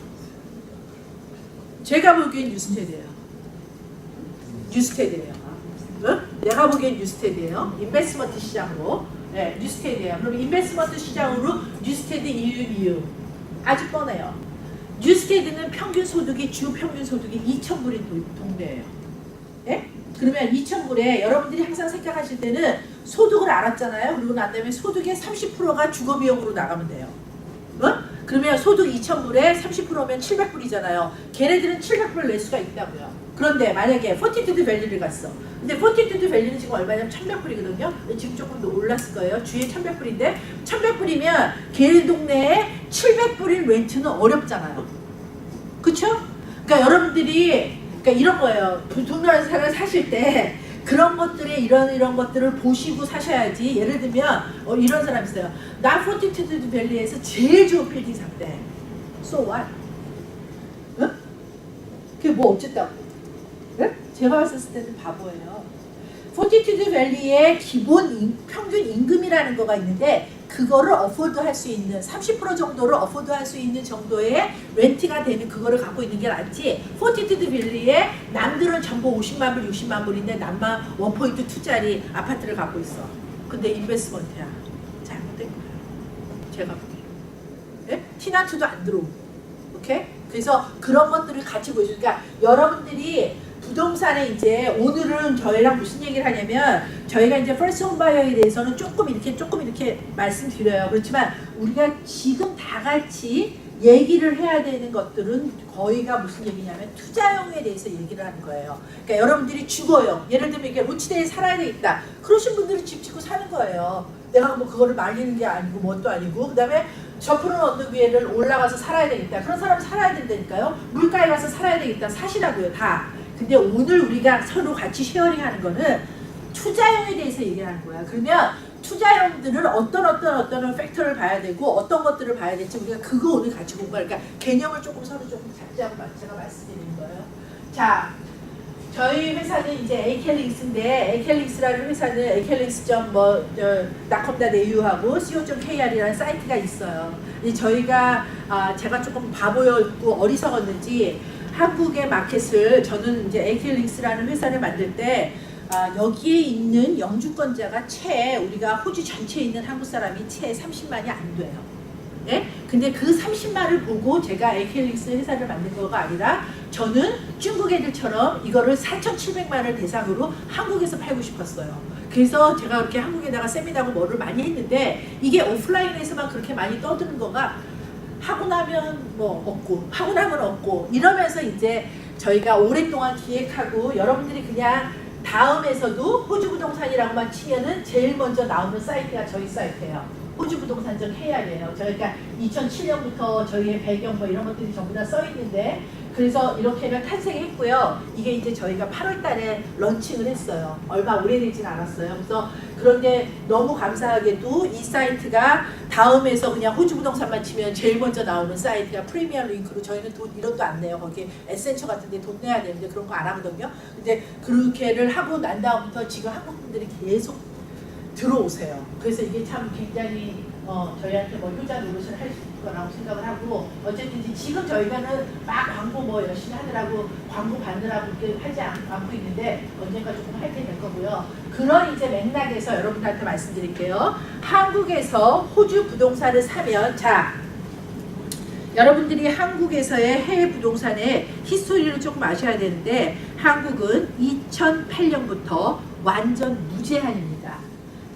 제가 보기엔 뉴스테드예요. 뉴스테드예요. 응? 내가 보기엔 뉴스테드예요. 인베스트먼트 시장으로. 네, 뉴스테드예요. 그럼 인베스트먼트 시장으로 뉴스테드 이유 아주 뻔해요. 뉴스테드는 주 평균 소득이 2,000불인 동네예요. 네? 그러면 2,000불에 여러분들이 항상 생각하실 때는 소득을 알았잖아요. 그리고 난 다음에 소득의 30%가 주거비용으로 나가면 돼요. 그러면 소득 2,000불에 30%면 700불이잖아요. 걔네들은 700불을 낼 수가 있다고요. 그런데 만약에 포티투드 밸리를 갔어. 근데 포티투드 밸리는 지금 얼마냐면 1100불이거든요. 지금 조금 더 올랐을 거예요. 주에 1100불인데 1100불이면 걔네 동네에 700불인 렌트는 어렵잖아요. 그쵸? 그러니까 여러분들이 그러니까 이런 거예요. 동남아를 사실 때 그런 것들에 이런 것들을 보시고 사셔야지. 예를 들면 이런 사람 있어요. 나 포티투드 밸리에서 제일 좋은 빌딩 샀대. So what? 응? 그게 뭐 어쨌다고? 응? 제가 봤을 때는 바보예요. 포티투드 밸리의 기본 평균 임금이라는 거가 있는데 그거를 어포드 할 수 있는 30% 정도를 어포드 할 수 있는 정도의 렌트가 되는 그거를 갖고 있는 게 낫지. 포티투드 밸리에 남들은 전부 50만 불, 60만 불인데 남만 1.2짜리 아파트를 갖고 있어. 근데 인베스먼트야. 잘못된 거예요. 제가 보기에. 네? 티난트도 안 들어오고. 오케이? 그래서 그런 것들을 같이 보여줘. 그러니까 여러분들이 부동산에 이제 오늘은 저희랑 무슨 얘기를 하냐면 저희가 이제 퍼스트 홈바이어에 대해서는 조금 이렇게 말씀드려요. 그렇지만 우리가 지금 다 같이 얘기를 해야 되는 것들은 거의가 무슨 얘기냐면 투자용에 대해서 얘기를 하는 거예요. 그러니까 여러분들이 주거용, 예를 들면 이게 로치대에 살아야 되겠다. 그러신 분들은 집 짓고 사는 거예요. 내가 뭐 그거를 말리는 게 아니고 뭣도 아니고. 그 다음에 저푸른 언덕 위에를 올라가서 살아야 되겠다. 그런 사람 살아야 된다니까요. 물가에 가서 살아야 되겠다. 사시라고요. 다. 근데 오늘 우리가 서로 같이 쉐어링하는 거는 투자용에 대해서 얘기하는 거야. 그러면 투자용들은 어떤 팩터를 봐야 되고 어떤 것들을 봐야 될지 우리가 그거 오늘 같이 공부할. 그러니까 개념을 서로 조금 잡자고 제가 말씀드리는 거예요. 자, 저희 회사는 이제 에이켈링스인데 에이켈링스라는 회사는 ekellinks.com.au하고 co.kr이라는 사이트가 있어요. 저희가 제가 조금 바보였고 어리석었는지 한국의 마켓을 저는 이제 에이켈링스라는 회사를 만들 때 여기에 있는 영주권자가 우리가 호주 전체에 있는 한국 사람이 채 30만이 안 돼요. 예? 근데 그 30만을 보고 제가 에이켈링스 회사를 만든 거가 아니라 저는 중국 애들처럼 이거를 4,700만을 대상으로 한국에서 팔고 싶었어요. 그래서 제가 그렇게 한국에다가 세미나고 뭐를 많이 했는데 이게 오프라인에서만 그렇게 많이 떠드는 거가 하고 나면 뭐 없고 하고 나면 없고 이러면서 이제 저희가 오랫동안 기획하고 여러분들이 그냥 다음에서도 호주 부동산이라고만 치면은 제일 먼저 나오는 사이트가 저희 사이트예요. 호주 부동산적 KR이에요. 저희가 2007년부터 저희의 배경 뭐 이런 것들이 전부 다 써 있는데 그래서 이렇게는 탄생했고요. 이게 이제 저희가 8월 달에 런칭을 했어요. 얼마 오래되진 않았어요. 그래서 그런데 너무 감사하게도 이 사이트가 다음에서 그냥 호주 부동산만 치면 제일 먼저 나오는 사이트가 프리미어 링크로 저희는 돈 1원도 안 내요. 거기 에센처 같은 데 돈 내야 되는데 그런 거 안 하거든요. 근데 그렇게를 하고 난 다음부터 지금 한국 분들이 계속 들어오세요. 그래서 이게 참 굉장히 저희한테 뭐 효자 노릇을 할 수 있을 거라고 생각을 하고 어쨌든 지금 저희가는 막 광고 뭐 열심히 하느라고 광고 받느라고 이렇게 하지 않고 있는데 언젠가 조금 할 때 될 거고요. 그런 이제 맥락에서 여러분들한테 말씀드릴게요. 한국에서 호주 부동산을 사면 자 여러분들이 한국에서의 해외 부동산의 히스토리를 조금 아셔야 되는데 한국은 2008년부터 완전 무제한입니다.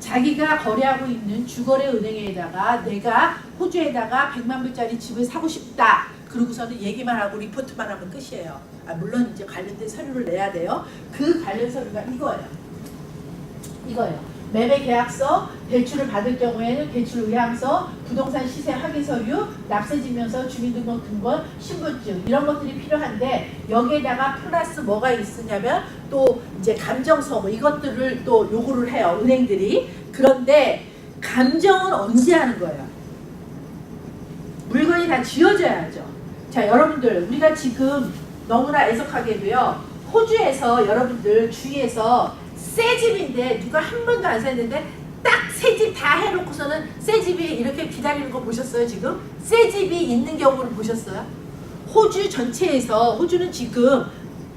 자기가 거래하고 있는 주거래 은행에다가 내가 호주에다가 100만 불짜리 집을 사고 싶다. 그러고서는 얘기만 하고 리포트만 하면 끝이에요. 물론 이제 관련된 서류를 내야 돼요. 그 관련 서류가 이거예요. 매매 계약서, 대출을 받을 경우에는 대출 의향서, 부동산 시세 확인 서류, 납세 증명서, 주민등록 등본, 신분증 이런 것들이 필요한데 여기에다가 플러스 뭐가 있으냐면 또 이제 감정서 뭐 이것들을 또 요구를 해요. 은행들이. 그런데 감정은 언제 하는 거예요? 물건이 다 지어져야죠. 자, 여러분들 우리가 지금 너무나 애석하게도요. 호주에서 여러분들 주위에서 새 집인데 누가 한 번도 안 샀는데 딱 새 집 다 해놓고서는 새 집이 이렇게 기다리는 거 보셨어요? 지금? 새 집이 있는 경우를 보셨어요? 호주 전체에서 호주는 지금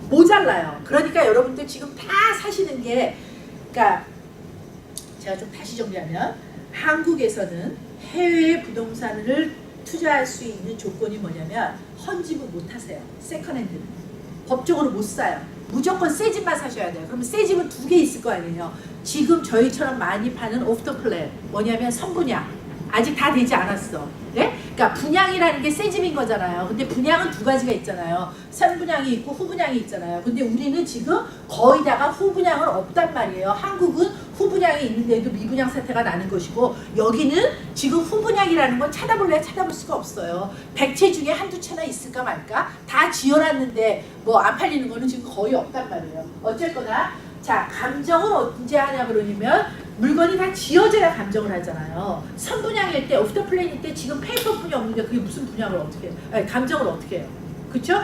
모자라요. 그러니까 여러분들 지금 다 사시는 게 그러니까 제가 좀 다시 정리하면 한국에서는 해외 부동산을 투자할 수 있는 조건이 뭐냐면 헌집은 못 하세요. 세컨핸드는. 법적으로 못 사요. 무조건 새 집만 사셔야 돼요. 그러면 새 집은 2개 있을 거 아니에요. 지금 저희처럼 많이 파는 오프터 플랜 뭐냐면 선분양 아직 다 되지 않았어. 네? 그러니까 분양이라는 게 새 집인 거잖아요. 근데 분양은 두 가지가 있잖아요. 선분양이 있고 후분양이 있잖아요. 근데 우리는 지금 거의 다가 후분양은 없단 말이에요. 한국은 후분양이 있는데도 미분양 사태가 나는 것이고 여기는 지금 후분양이라는 건 찾아볼래야 찾아볼 수가 없어요. 100채 중에 한두 채나 있을까 말까? 다 지어놨는데 뭐 안 팔리는 거는 지금 거의 없단 말이에요. 어쨌거나 자, 감정은 언제 하냐 그러냐면 물건이 다 지어져야 감정을 하잖아요. 선분양일 때, 오프터 플랜일 때 지금 페이퍼뿐이 없는데 그게 무슨 분양을 어떻게 해요? 아니, 감정을 어떻게 해요? 그쵸?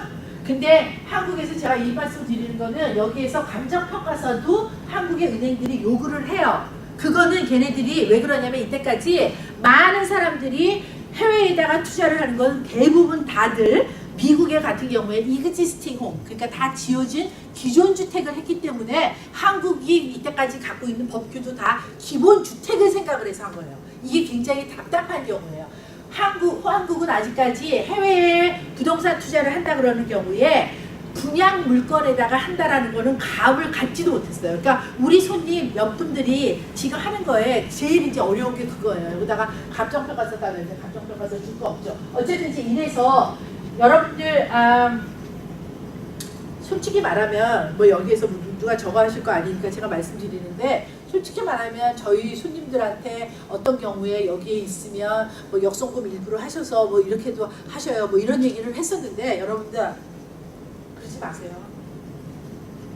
근데 한국에서 제가 이 말씀 드리는 거는 여기에서 감정평가서도 한국의 은행들이 요구를 해요. 그거는 걔네들이 왜 그러냐면 이때까지 많은 사람들이 해외에다가 투자를 하는 건 대부분 다들 미국의 같은 경우에 이그지스팅 홈, 그러니까 다 지어진 기존 주택을 했기 때문에 한국이 이때까지 갖고 있는 법규도 다 기본 주택을 생각을 해서 한 거예요. 이게 굉장히 답답한 경우예요. 한국은 아직까지 해외에 부동산 투자를 한다 그러는 경우에 분양 물건에다가 한다라는 거는 감을 갖지도 못했어요. 그러니까 우리 손님 몇 분들이 지금 하는 거에 제일 이제 어려운 게 그거예요. 여기다가 감정평가서 따르는데 감정평가서 줄 거 없죠. 어쨌든 이제 이래서 여러분들 솔직히 말하면 뭐 여기에서 누가 저거 하실 거 아니니까 제가 말씀드리는데 솔직히 말하면 저희 손님들한테 어떤 경우에 여기에 있으면 뭐 역송금 일부러 하셔서 뭐 이렇게도 하셔요 뭐 이런 얘기를 했었는데 여러분들 그러지 마세요.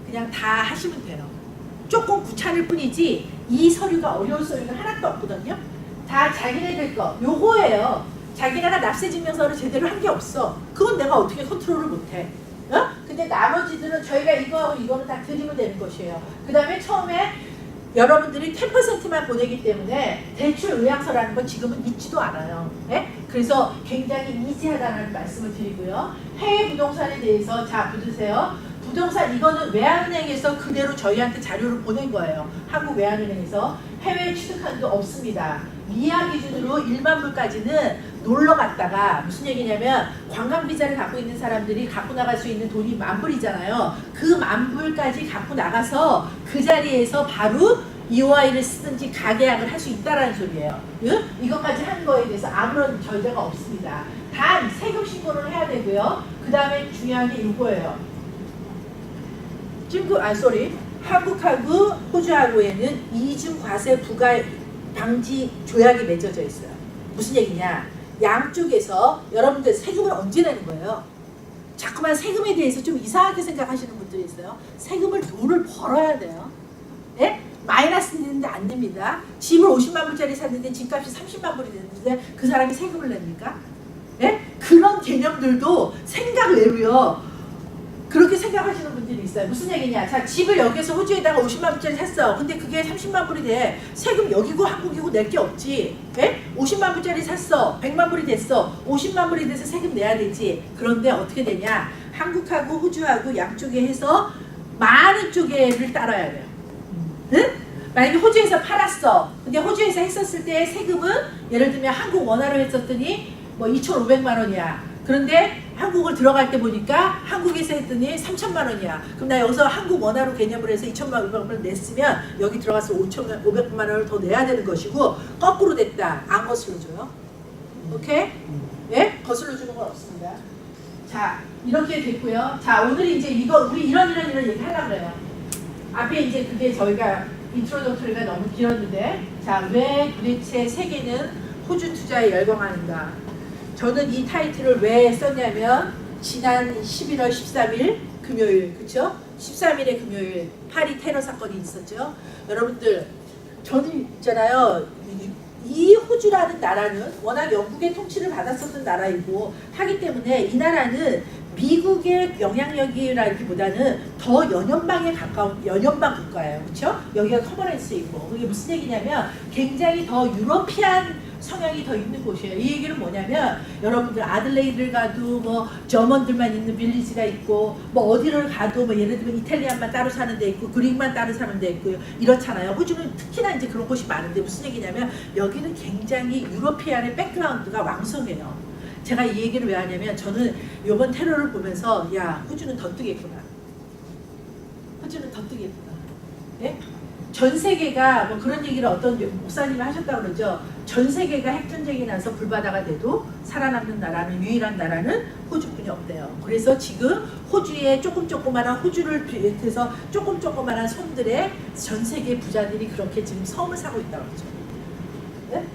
그냥 다 하시면 돼요. 조금 귀찮을 뿐이지 이 서류가 어려운 서류가 하나도 없거든요. 다 자기네들 거 요거예요. 자기네가 납세증명서를 제대로 한 게 없어. 그건 내가 어떻게 컨트롤을 못해. 어? 근데 나머지들은 저희가 이거하고 이거는 다 드리면 되는 것이에요. 그 다음에 처음에 여러분들이 10%만 보내기 때문에 대출 의향서라는 건 지금은 있지도 않아요. 네? 그래서 굉장히 이지하다는 말씀을 드리고요. 해외 부동산에 대해서 자 보세요. 부동산 이거는 외환은행에서 그대로 저희한테 자료를 보낸 거예요. 한국 외환은행에서 해외 취득한 게 없습니다. 미화 기준으로 1만 불까지는 놀러 갔다가 무슨 얘기냐면 관광 비자를 갖고 있는 사람들이 갖고 나갈 수 있는 돈이 10,000불이잖아요. 그 10,000불까지 갖고 나가서 그 자리에서 바로 EOI를 쓰든지 가계약을 할 수 있다라는 소리예요. 응? 이것까지 한 거에 대해서 아무런 저희가 없습니다. 단 세금 신고를 해야 되고요. 그 다음에 중요한 게 이거예요. 한국하고 호주하고에는 이중 과세 부과 방지 조약이 맺어져 있어요. 무슨 얘기냐? 양쪽에서 여러분들 세금을 언제 내는 거예요? 자꾸만 세금에 대해서 좀 이상하게 생각하시는 분들이 있어요. 세금을 돈을 벌어야 돼요. 예? 마이너스 내는데 안 됩니다. 집을 50만 불짜리 샀는데 집값이 30만 불이 됐는데 그 사람이 세금을 냅니까? 예? 그런 개념들도 생각 외로요. 그렇게 생각하시는 분들이 있어요. 무슨 얘기냐? 자, 집을 여기서 호주에다가 50만 불짜리 샀어. 근데 그게 30만 불이 돼. 세금 여기고 한국이고 낼 게 없지. 예? 50만 불짜리 샀어. 100만 불이 됐어. 50만 불이 돼서 세금 내야 되지. 그런데 어떻게 되냐? 한국하고 호주하고 양쪽에 해서 많은 쪽에를 따라야 돼요. 응? 만약에 호주에서 팔았어. 근데 호주에서 했었을 때 세금은 예를 들면 한국 원화로 했었더니 뭐 2,500만 원이야. 그런데 한국을 들어갈 때 보니까 한국에서 했더니 3,000만 원이야. 그럼 나 여기서 한국 원화로 개념을 해서 2,500만 원을 냈으면 여기 들어가서 5,500만 원을 더 내야 되는 것이고 거꾸로 됐다. 안 거슬러 줘요. 오케이? 예? 거슬러 주는 건 없습니다. 자, 이렇게 됐고요. 자, 오늘 이제 이거 우리 이런 얘기 하려고 그래요. 앞에 이제 그게 저희가 인트로덕터리가 너무 길었는데 자, 왜 도대체 세계는 호주 투자에 열광하는가? 저는 이 타이틀을 왜 썼냐면 지난 11월 13일 금요일 그쵸? 13일의 금요일 파리 테러 사건이 있었죠. 여러분들 저는 있잖아요. 이 호주라는 나라는 워낙 영국의 통치를 받았었던 나라이고 하기 때문에 이 나라는 미국의 영향력이라기보다는 더 연연방에 가까운 연연방 국가예요. 그렇죠? 여기가 커머런스이고 그게 무슨 얘기냐면 굉장히 더 유러피안 성향이 더 있는 곳이에요. 이 얘기는 뭐냐면 여러분들 아들레이드를 가도 뭐 저먼들만 있는 빌리지가 있고 뭐 어디를 가도 뭐 예를 들면 이탈리안만 따로 사는 데 있고 그릭만 따로 사는 데 있고 이렇잖아요. 호주는 특히나 이제 그런 곳이 많은데 무슨 얘기냐면 여기는 굉장히 유러피안의 백그라운드가 왕성해요. 제가 이 얘기를 왜 하냐면 저는 이번 테러를 보면서 야 호주는 더 뜨겠구나. 호주는 더 뜨겠구나. 예? 전 세계가 뭐 그런 얘기를 어떤 목사님이 하셨다고 그러죠. 전 세계가 핵전쟁이 나서 불바다가 돼도 살아남는 나라는 유일한 나라는 호주뿐이 없대요. 그래서 지금 호주에 조그만한 호주를 비롯해서 조그만한 섬들에 전 세계 부자들이 그렇게 지금 섬을 사고 있다고 그러죠. 네?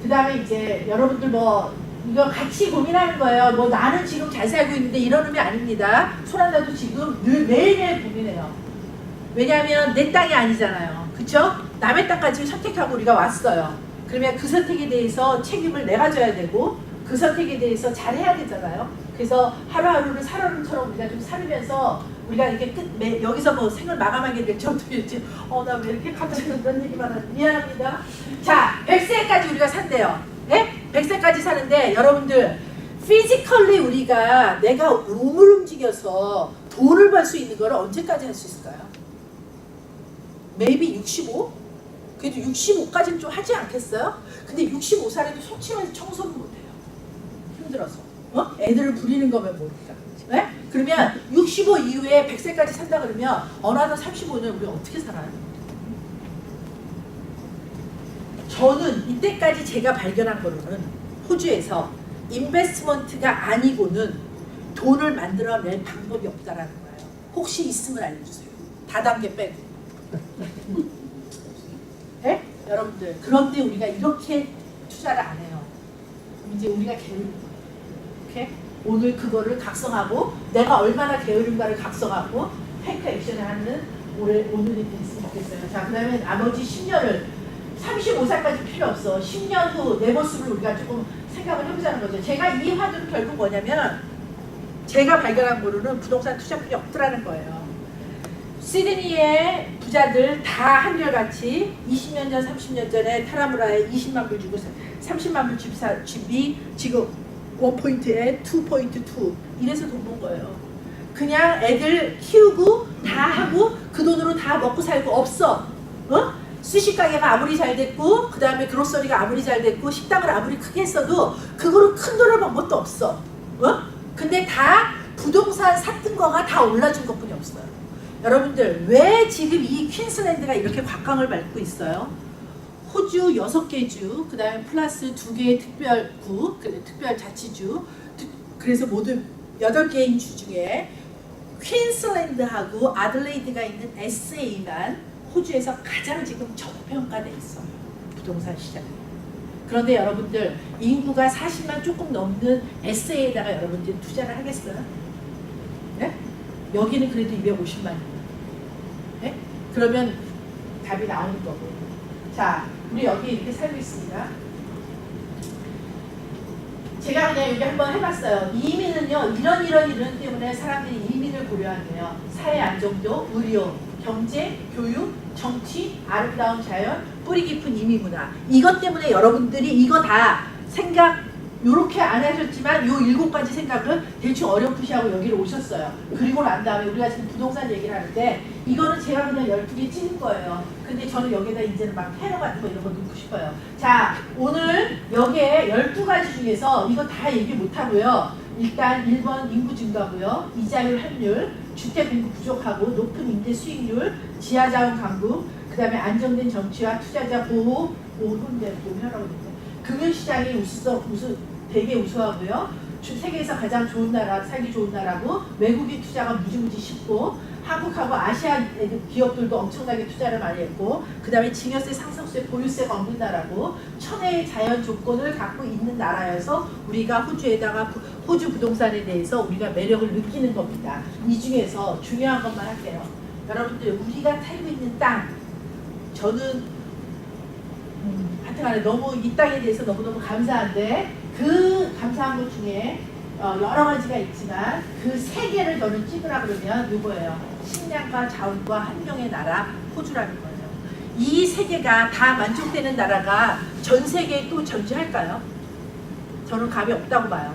그 다음에 이제 여러분들 뭐 이거 같이 고민하는 거예요. 뭐 나는 지금 잘 살고 있는데 이런 의미 아닙니다. 소란나도 지금 늘 매일매일 고민해요. 왜냐하면 내 땅이 아니잖아요. 그쵸? 남의 땅까지 선택하고 우리가 왔어요. 그러면 그 선택에 대해서 책임을 내가 져야 되고 그 선택에 대해서 잘해야 되잖아요. 그래서 하루하루를 살얼음처럼 우리가 좀 살면서 우리가 이렇게 여기서 뭐 생을 마감하게 될 정도였지. 나 왜 이렇게 갑자기 그런 얘기만 하지? 미안합니다. 자, 100세까지 우리가 산대요. 예? 100세까지 사는데 여러분들 피지컬리 우리가 내가 몸을 움직여서 돈을 벌 수 있는 걸 언제까지 할 수 있을까요? maybe 65? 그래도 65까지는 좀 하지 않겠어요? 근데 65살에도 솔직히 청소는 못해요. 힘들어서. 애들을 부리는 거면 모르니까. 네? 그러면 65 이후에 100세까지 산다 그러면 어느덧 35년 우리 어떻게 살아요? 저는 이때까지 제가 발견한 거로는 호주에서 인베스트먼트가 아니고는 돈을 만들어낼 방법이 없다라는 거예요. 혹시 있으면 알려주세요. 다단계 빼고. 네? 여러분들 그런데 우리가 이렇게 투자를 안 해요. 이제 우리가 게으른 거예요. 오케이? 오늘 그거를 각성하고 내가 얼마나 게으른가를 각성하고 테이크 액션을 하는 오늘이 됐으면 좋겠어요. 자, 그 다음에 나머지 10년을 35살까지 필요 없어. 10년 후 내 모습을 우리가 조금 생각을 해보자는 거죠. 제가 이 화두는 결국 뭐냐면 제가 발견한 거로는 부동산 투자뿐이 없더라는 거예요. 시드니의 부자들 다 한결같이 20년 전, 30년 전에 타라무라에 20만 불 주고 30만 불 집이 지금 1포인트에 2.2 이래서 돈 번 거예요. 그냥 애들 키우고 다 하고 그 돈으로 다 먹고 살고 없어. 스시 가게가 아무리 잘 됐고 그 다음에 그로서리가 아무리 잘 됐고 식당을 아무리 크게 했어도 그거로 큰 돈을 번 것도 없어. 근데 다 부동산 샀던 거가 다 올라준 것뿐이 없어요. 여러분들 왜 지금 이 퀸슬랜드가 이렇게 곽강을 밟고 있어요? 호주 6개 주, 그 다음에 플러스 2개의 특별구, 특별자치주, 그래서 모두 8개인 주 중에 퀸슬랜드하고 아들레이드가 있는 SA만 호주에서 가장 지금 저평가돼 있어요. 부동산 시장이. 그런데 여러분들 인구가 40만 조금 넘는 SA에다가 여러분들 투자를 하겠어요? 네? 여기는 그래도 250만이에요. 네? 그러면 답이 나오는 거고. 자, 우리 여기 이렇게 살고 있습니다. 제가 그냥 여기 한번 해봤어요. 이민은요, 이런 때문에 사람들이 이민을 고려한대요. 사회 안정도, 의료, 경제, 교육, 정치, 아름다운 자연, 뿌리 깊은 이민 문화. 이것 때문에 여러분들이 이거 다 생각 요렇게 안 하셨지만 요 7가지 생각을 대충 어렴풋이하고 여기로 오셨어요. 그리고 난 다음에 우리가 지금 부동산 얘기를 하는데 이거는 제가 그냥 12개 찍은 거예요. 근데 저는 여기다 이제는 막 패러 같은 거 이런 거 넣고 싶어요. 자, 오늘 여기에 12가지 중에서 이거 다 얘기 못하고요. 일단 1번 인구 증가고요. 이자율 환율, 주택 공급 부족하고 높은 임대 수익률, 지하자원 강국, 그 다음에 안정된 정치와 투자자 보호, 보호하라고 했는데 금융시장이 되게 우수하고요. 세계에서 가장 좋은 나라, 살기 좋은 나라고 외국인 투자가 무지무지 쉽고 한국하고 아시아 기업들도 엄청나게 투자를 많이 했고 그 다음에 증여세, 상속세, 보유세가 없는 나라고 천혜의 자연 조건을 갖고 있는 나라여서 우리가 호주 부동산에 대해서 우리가 매력을 느끼는 겁니다. 이 중에서 중요한 것만 할게요. 여러분들 우리가 살고 있는 땅 저는 하여튼간에 너무 이 땅에 대해서 너무너무 감사한데 그 감사한 것 중에 여러 가지가 있지만 그 3개를 저는 찍으라 그러면 이거예요. 식량과 자원과 환경의 나라 호주라는 거예요. 이 3개가 다 만족되는 나라가 전 세계에 또 존재할까요? 저는 감이 없다고 봐요.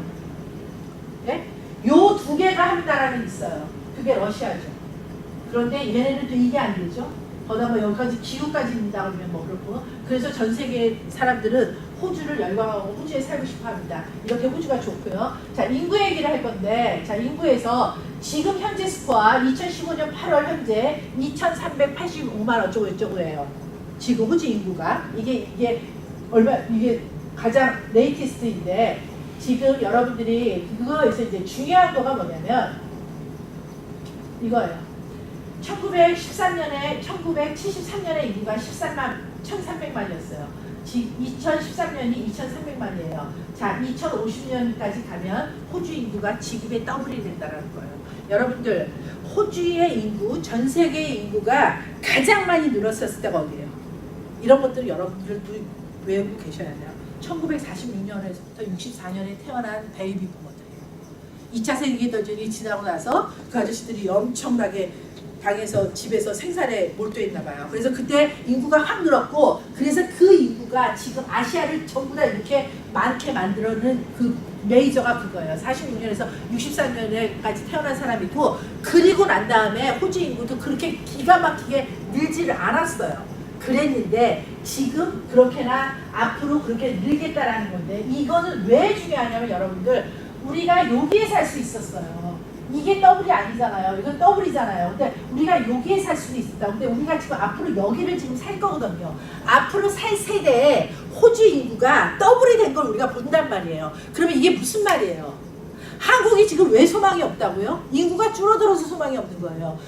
네? 요 2개가 한 나라는 있어요. 그게 러시아죠. 그런데 얘네들도 이게 안 되죠. 거기다 뭐 여기까지 기후까지 있다 그러면 뭐 그렇고 그래서 전 세계 사람들은 호주를 열광하고 호주에 살고 싶어 합니다. 이렇게 호주가 좋고요. 자, 인구 얘기를 할 건데 자, 인구에서 지금 현재 스코어 2015년 8월 현재 2,385만 어쩌고저쩌고예요. 지금 호주 인구가 이게 얼마 이게 가장 레이티스트인데 지금 여러분들이 그거에서 이제 중요한 거가 뭐냐면 이거예요. 1973년에 인구가 1,300만이었어요. 2013년이 2,300만이에요. 자, 2050년까지 가면 호주 인구가 지금의 더블이 된다는 거예요. 여러분들, 호주의 인구, 전 세계의 인구가 가장 많이 늘었었을 때가 어디예요? 이런 것들 여러분들도 외우고 계셔야 돼요. 1946년에서부터 64년에 태어난 베이비 부모들이에요. 2차 세계대전이 지나고 나서 그 아저씨들이 엄청나게 방에서 집에서 생산에 몰두했나 봐요. 그래서 그때 인구가 확 늘었고 그래서 그 인구가 지금 아시아를 전부 다 이렇게 많게 만들어는 그 메이저가 그거예요. 46년에서 64년에까지 태어난 사람이고 그리고 난 다음에 호주 인구도 그렇게 기가 막히게 늘지를 않았어요. 그랬는데 지금 그렇게나 앞으로 그렇게 늘겠다라는 건데 이거는 왜 중요하냐면 여러분들 우리가 여기에 살 수 있었어요. 이게 더블이 아니잖아요. 이건 더블이잖아요. 근데 우리가 여기에 살 수도 있었다. 근데 우리가 지금 앞으로 여기를 지금 살 거거든요. 앞으로 살 세대에 호주 인구가 더블이 된 걸 우리가 본단 말이에요. 그러면 이게 무슨 말이에요? 한국이 지금 왜 소망이 없다고요? 인구가 줄어들어서 소망이 없는 거예요.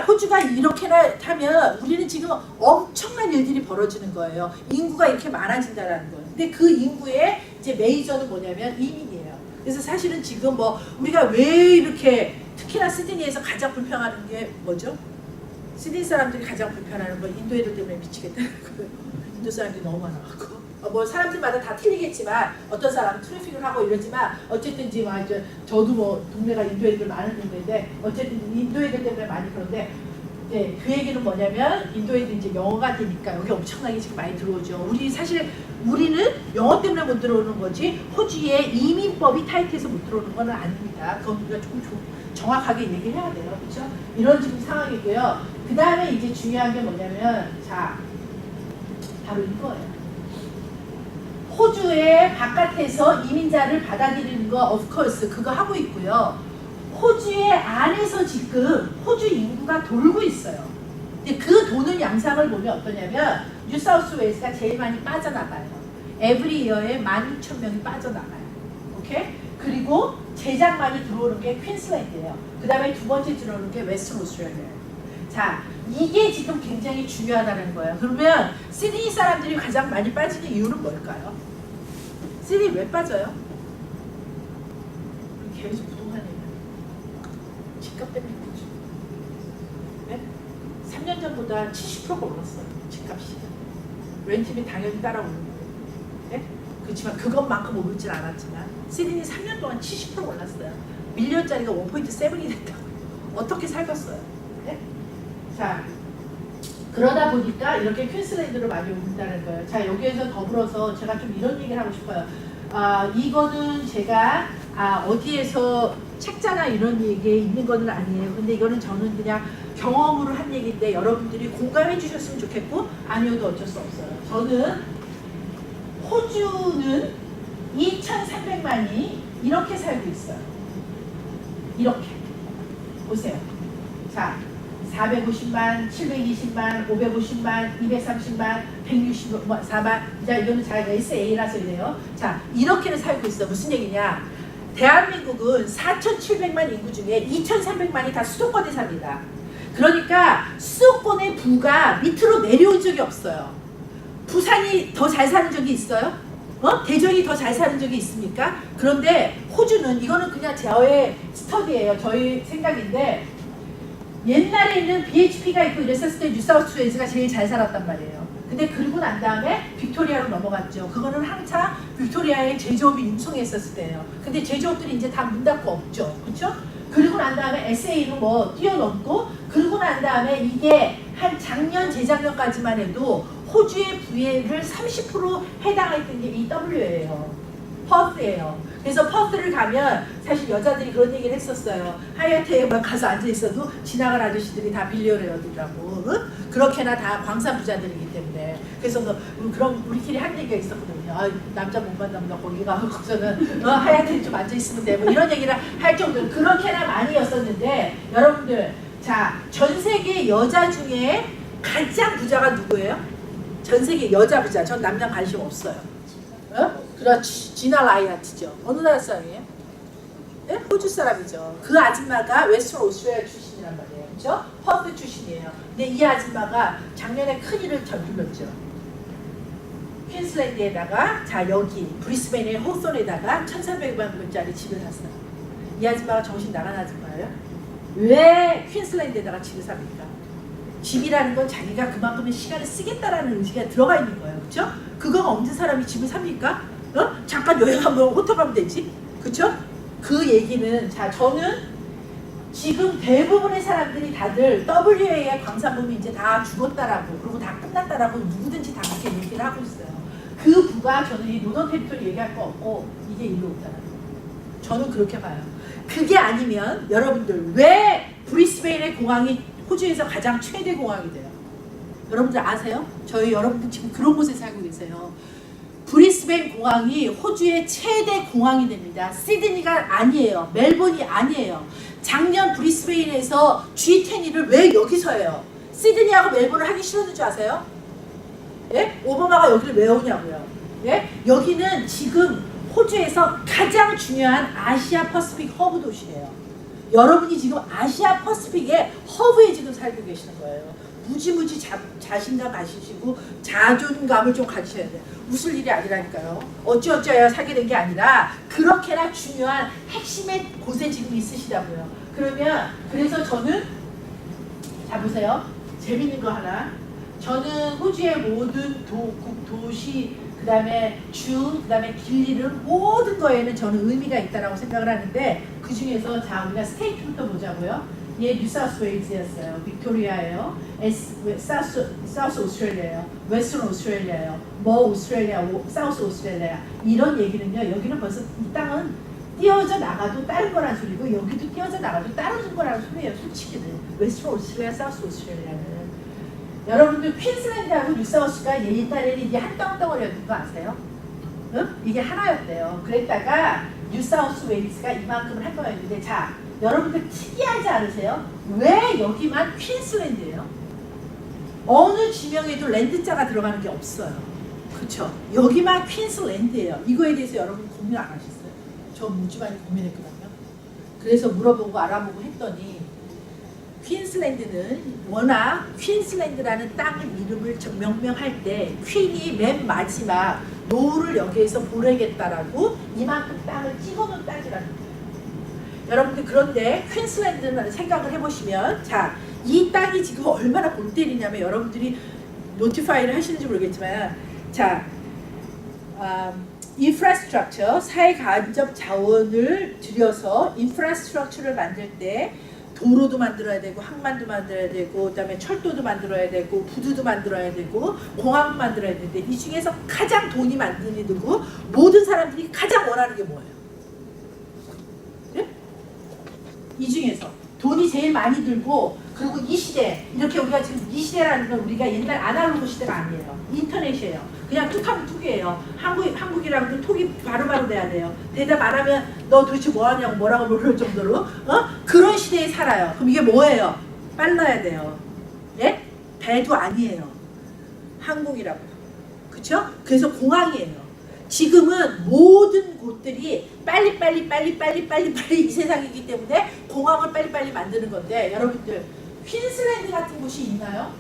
호주가 이렇게나 하면 우리는 지금 엄청난 일들이 벌어지는 거예요. 인구가 이렇게 많아진다는 거예요. 근데 그 인구의 이제 메이저는 뭐냐면 이민이에요. 그래서 사실은 지금 뭐 우리가 왜 이렇게 특히나 시드니에서 가장 불평하는 게 뭐죠? 시드니 사람들이 가장 불편하는 건 인도 애들 때문에 미치겠다는 거예요. 인도 사람들이 너무 많아갖고 뭐 사람들마다 다 틀리겠지만 어떤 사람은 트래픽을 하고 이러지만 어쨌든 지금 저도 뭐 동네가 인도 애들 많은 동네인데 어쨌든 인도 애들 때문에 많이 그런데 네, 그 얘기는 뭐냐면 인도 애들이 이제 영어가 되니까 여기 엄청나게 지금 많이 들어오죠. 우리는 영어 때문에 못 들어오는 거지 호주의 이민법이 타이트해서 못 들어오는 건 아닙니다. 그건 우리가 조금 정확하게 얘기를 해야 돼요. 그렇죠? 이런 지금 상황이고요. 그 다음에 이제 중요한 게 뭐냐면 자 바로 이거예요. 호주의 바깥에서 이민자를 받아들이는 거 of course 그거 하고 있고요. 호주의 안에서 지금 호주 인구가 돌고 있어요. 근데 그 도는 양상을 보면 어떠냐면 뉴사우스 웨일스가 제일 많이 빠져나가요. 에브리 이어에 16,000명이 빠져나가요. 오케이? 그리고 제작 많이 들어오는 게 퀸슬랜드예요. 그 다음에 두 번째 들어오는 게 웨스턴 오스트레일리아예요. 자, 이게 지금 굉장히 중요하다는 거예요. 그러면 시드니 사람들이 가장 많이 빠지는 이유는 뭘까요? 시드니 왜 빠져요? 계속 부동산에 집값 때문에 그렇죠. 네? 3년 전보다 70%가 올랐어요. 집값이. 렌트비 당연히 따라오는 거예요. 네? 그렇지만 그것만큼 오르진 않았지만 시드니 3년 동안 70% 올랐어요. 밀리언짜리가 1.7이 됐다고요. 어떻게 살겠어요? 네? 자, 그러다 보니까 이렇게 퀸슬랜드로 많이 온다는 거예요. 자, 여기에서 더불어서 제가 좀 이런 얘기를 하고 싶어요. 이거는 제가 어디에서 책자나 이런 얘기에 있는 거는 아니에요. 근데 이거는 저는 그냥 경험으로 한 얘기인데 여러분들이 공감해 주셨으면 좋겠고 아니어도 어쩔 수 없어요. 저는 호주는 2,300만이 이렇게 살고 있어요. 이렇게. 보세요. 자, 450만, 720만, 550만, 230만, 164만. 자, 이거는 자기가 SA라서 이래요. 자, 이렇게는 살고 있어. 무슨 얘기냐? 대한민국은 4,700만 인구 중에 2,300만이 다 수도권에 삽니다. 그러니까 수도권의 부가 밑으로 내려온 적이 없어요. 부산이 더 잘 사는 적이 있어요? 대전이 더 잘 사는 적이 있습니까? 그런데 호주는 이거는 그냥 저의 스터디예요. 저희 생각인데 옛날에는 BHP가 있고 이랬었을 때 뉴사우스 웨일스가 제일 잘 살았단 말이에요. 근데 그러고 난 다음에 빅토리아로 넘어갔죠. 그거는 한창 빅토리아의 제조업이 융성했었을 때예요. 근데 제조업들이 이제 다 문 닫고 없죠. 그렇죠? 그리고 난 다음에 SA로 뭐 뛰어넘고 그러고 난 다음에 이게 한 작년 재작년까지만 해도 호주의 부회를 30% 해당했던 게 이 W예요. 퍼스예요. 그래서 퍼스를 가면 사실 여자들이 그런 얘기를 했었어요. 하얏트에만 가서 앉아 있어도 지나간 아저씨들이 다 빌리어네어들이라고. 응? 그렇게나 다 광산 부자들이기 때문에. 그래서 그럼 우리끼리 한 얘기가 있었거든요. 아, 남자 못 만나면 나 거기 가고서는 하얏트에 좀 앉아 있으면 돼. 뭐 이런 얘기를 할 정도로 그렇게나 많이였었는데 여러분들, 자, 전 세계 여자 중에 가장 부자가 누구예요? 전 세계 여자 부자. 전 남자 관심 없어요. 그렇지. 지나 라이아트죠. 어느 나라 사람이에요? 네? 호주 사람이죠. 그 아줌마가 웨스턴 오스트레일리아 출신이란 말이에요. 그렇죠? 퍼스 출신이에요. 근데 이 아줌마가 작년에 큰일을 저질렀죠. 퀸슬랜드에다가, 자, 여기 브리스벤의 호손에다가 1,300만 불짜리 집을 샀어요. 이 아줌마가 정신 나간 아줌마예요. 왜 퀸슬랜드에다가 집을 삽니까? 집이라는 건 자기가 그만큼의 시간을 쓰겠다라는 의지가 들어가 있는 거예요. 그렇죠? 그거가 없는 사람이 집을 삽니까? 잠깐 여행 한번 호텔 가면 되지. 그렇죠? 그 얘기는, 자, 저는 지금 대부분의 사람들이 다들 WA의 광산범이 이제 다 죽었다라고, 그리고 다 끝났다라고 누구든지 다 그렇게 얘기를 하고 있어요. 그 부가 저는 이 노던 테리토리 얘기할 거 없고 이게 일로 오잖아요. 저는 그렇게 봐요. 그게 아니면 여러분들 왜 브리스베인의 공항이 호주에서 가장 최대 공항이 돼요? 여러분들 아세요? 저희 여러분들 지금 그런 곳에 살고 계세요. 브리스벤 공항이 호주의 최대 공항이 됩니다. 시드니가 아니에요. 멜번이 아니에요. 작년 브리스베인에서 G20을 왜 여기서 해요? 시드니하고 멜번을 하기 싫었는 줄 아세요? 예? 오바마가 여기를 왜 오냐고요? 예? 여기는 지금 호주에서 가장 중요한 아시아 퍼시픽 허브 도시예요. 여러분이 지금 아시아 퍼시픽의 허브에 지금 살고 계시는 거예요. 무지무지 자신감 가지시고 자존감을 좀 가지셔야 돼요. 웃을 일이 아니라니까요. 어찌어찌해야 사게 된 게 아니라 그렇게나 중요한 핵심의 곳에 지금 있으시다고요. 그러면 그래서 저는, 자 보세요. 재밌는 거 하나. 저는 호주의 모든 도시, 그 다음에 주, 그 다음에 길 잃은 모든 거에는 저는 의미가 있다라고 생각을 하는데, 그 중에서 자 우리가 스테이트부터 보자고요. 얘 뉴사우스 웨일즈였어요. 빅토리아예요. 사우스 오스트레일리아예요. 웨스턴 오스트레일리아예요. 뭐 오스트레일리아, 사우스 오스트레일리아. 이런 얘기는요. 여기는 벌써 이 땅은 띄어져 나가도 다른 거란 소리고, 여기도 띄어져 나가도 다른 거라는 소리예요. 솔직히는 웨스턴 오스트레일리아, 사우스 오스트레일리아는. 여러분들 퀸슬랜드하고 뉴사우스가 옛날에는 이게 한 덩덩어리였는 거 아세요? 응? 이게 하나였대요. 그랬다가 뉴사우스 웨일스가 이만큼을 한 거였는데, 자, 여러분들 특이하지 않으세요? 왜 여기만 퀸슬랜드예요? 어느 지명에도 랜드자가 들어가는 게 없어요. 그쵸? 여기만 퀸슬랜드예요. 이거에 대해서 여러분 고민 안 하셨어요? 저 무지 많이 고민했거든요. 그래서 물어보고 알아보고 했더니 퀸슬랜드는 워낙 퀸슬랜드라는 땅 이름을 명명할 때 퀸이 맨 마지막 노후를 여기에서 보내겠다라고 이만큼 땅을 찍어놓은 땅이라는 거예요. 여러분들 그런데 퀸슬랜드는 생각을 해보시면, 자, 이 땅이 지금 얼마나 골 때리냐면, 여러분들이 노티파이를 하시는지 모르겠지만, 자, 인프라스트럭처, 사회 간접 자원을 들여서 인프라스트럭처를 만들 때 도로도 만들어야 되고, 항만도 만들어야 되고, 그다음에 철도도 만들어야 되고, 부두도 만들어야 되고, 공항도 만들어야 되는데, 이 중에서 가장 돈이 많은 이 누구? 모든 사람들이 가장 원하는 게 뭐예요? 네? 이 중에서 돈이 제일 많이 들고, 그리고 이 시대, 이렇게 우리가 지금 이 시대라는 건 우리가 옛날 아날로그 시대가 아니에요. 인터넷이에요. 그냥 툭하면 툭이에요. 한국이라고 톡이 바로바로 돼야 돼요. 대답 안 하면 너 도대체 뭐 하냐고 뭐라고 물을 정도로 그런 시대에 살아요. 그럼 이게 뭐예요? 빨라야 돼요. 예? 배도 아니에요. 항공이라고요. 그쵸? 그래서 공항이에요. 지금은 모든 곳들이 빨리 이 세상이기 때문에 공항을 빨리 만드는 건데, 여러분들 퀸슬랜드 같은 곳이 있나요?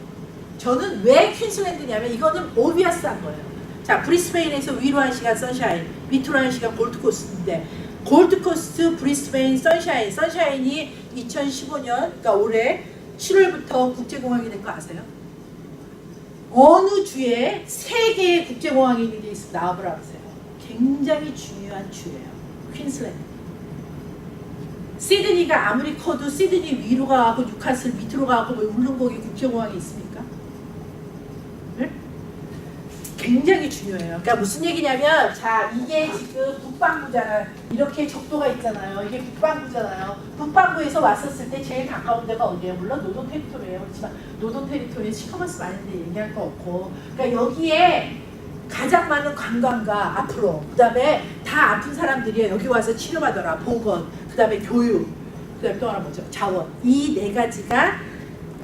저는 왜 퀸슬랜드냐면 이거는 오비어스한 거예요. 자, 브리스베인에서 위로 1시간 선샤인, 밑으로 1시간 골드코스트인데, 골드코스트, 브리스베인, 선샤인이 2015년, 그러니까 올해 7월부터 국제공항이 된 거 아세요? 어느 주에 3개의 국제공항이 있는 게 있으면 나와보라 보세요. 굉장히 중요한 주예요. 퀸슬랜드. 시드니가 아무리 커도 시드니 위로 가고 뉴카슬 밑으로 가고 뭐 울릉도에 국제공항이 있습니까? 네? 굉장히 중요해요. 그러니까 무슨 얘기냐면, 자, 이게 지금 북반구잖아요. 이렇게 적도가 있잖아요. 이게 북반구잖아요. 북반구에서 왔었을 때 제일 가까운 데가 어디예요? 물론 노동 테리토리예요. 그렇지만 노동 테리토리에 시커먼스 많은데 얘기할 거 없고. 그러니까 여기에 가장 많은 관광가 앞으로, 그 다음에 다 아픈 사람들이 여기 와서 치료받아라. 보건, 그 다음에 교육, 그 다음에 또 하나 뭐죠? 자원. 이 네 가지가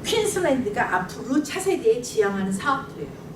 퀸슬랜드가 앞으로 차세대에 지향하는 사업들이에요.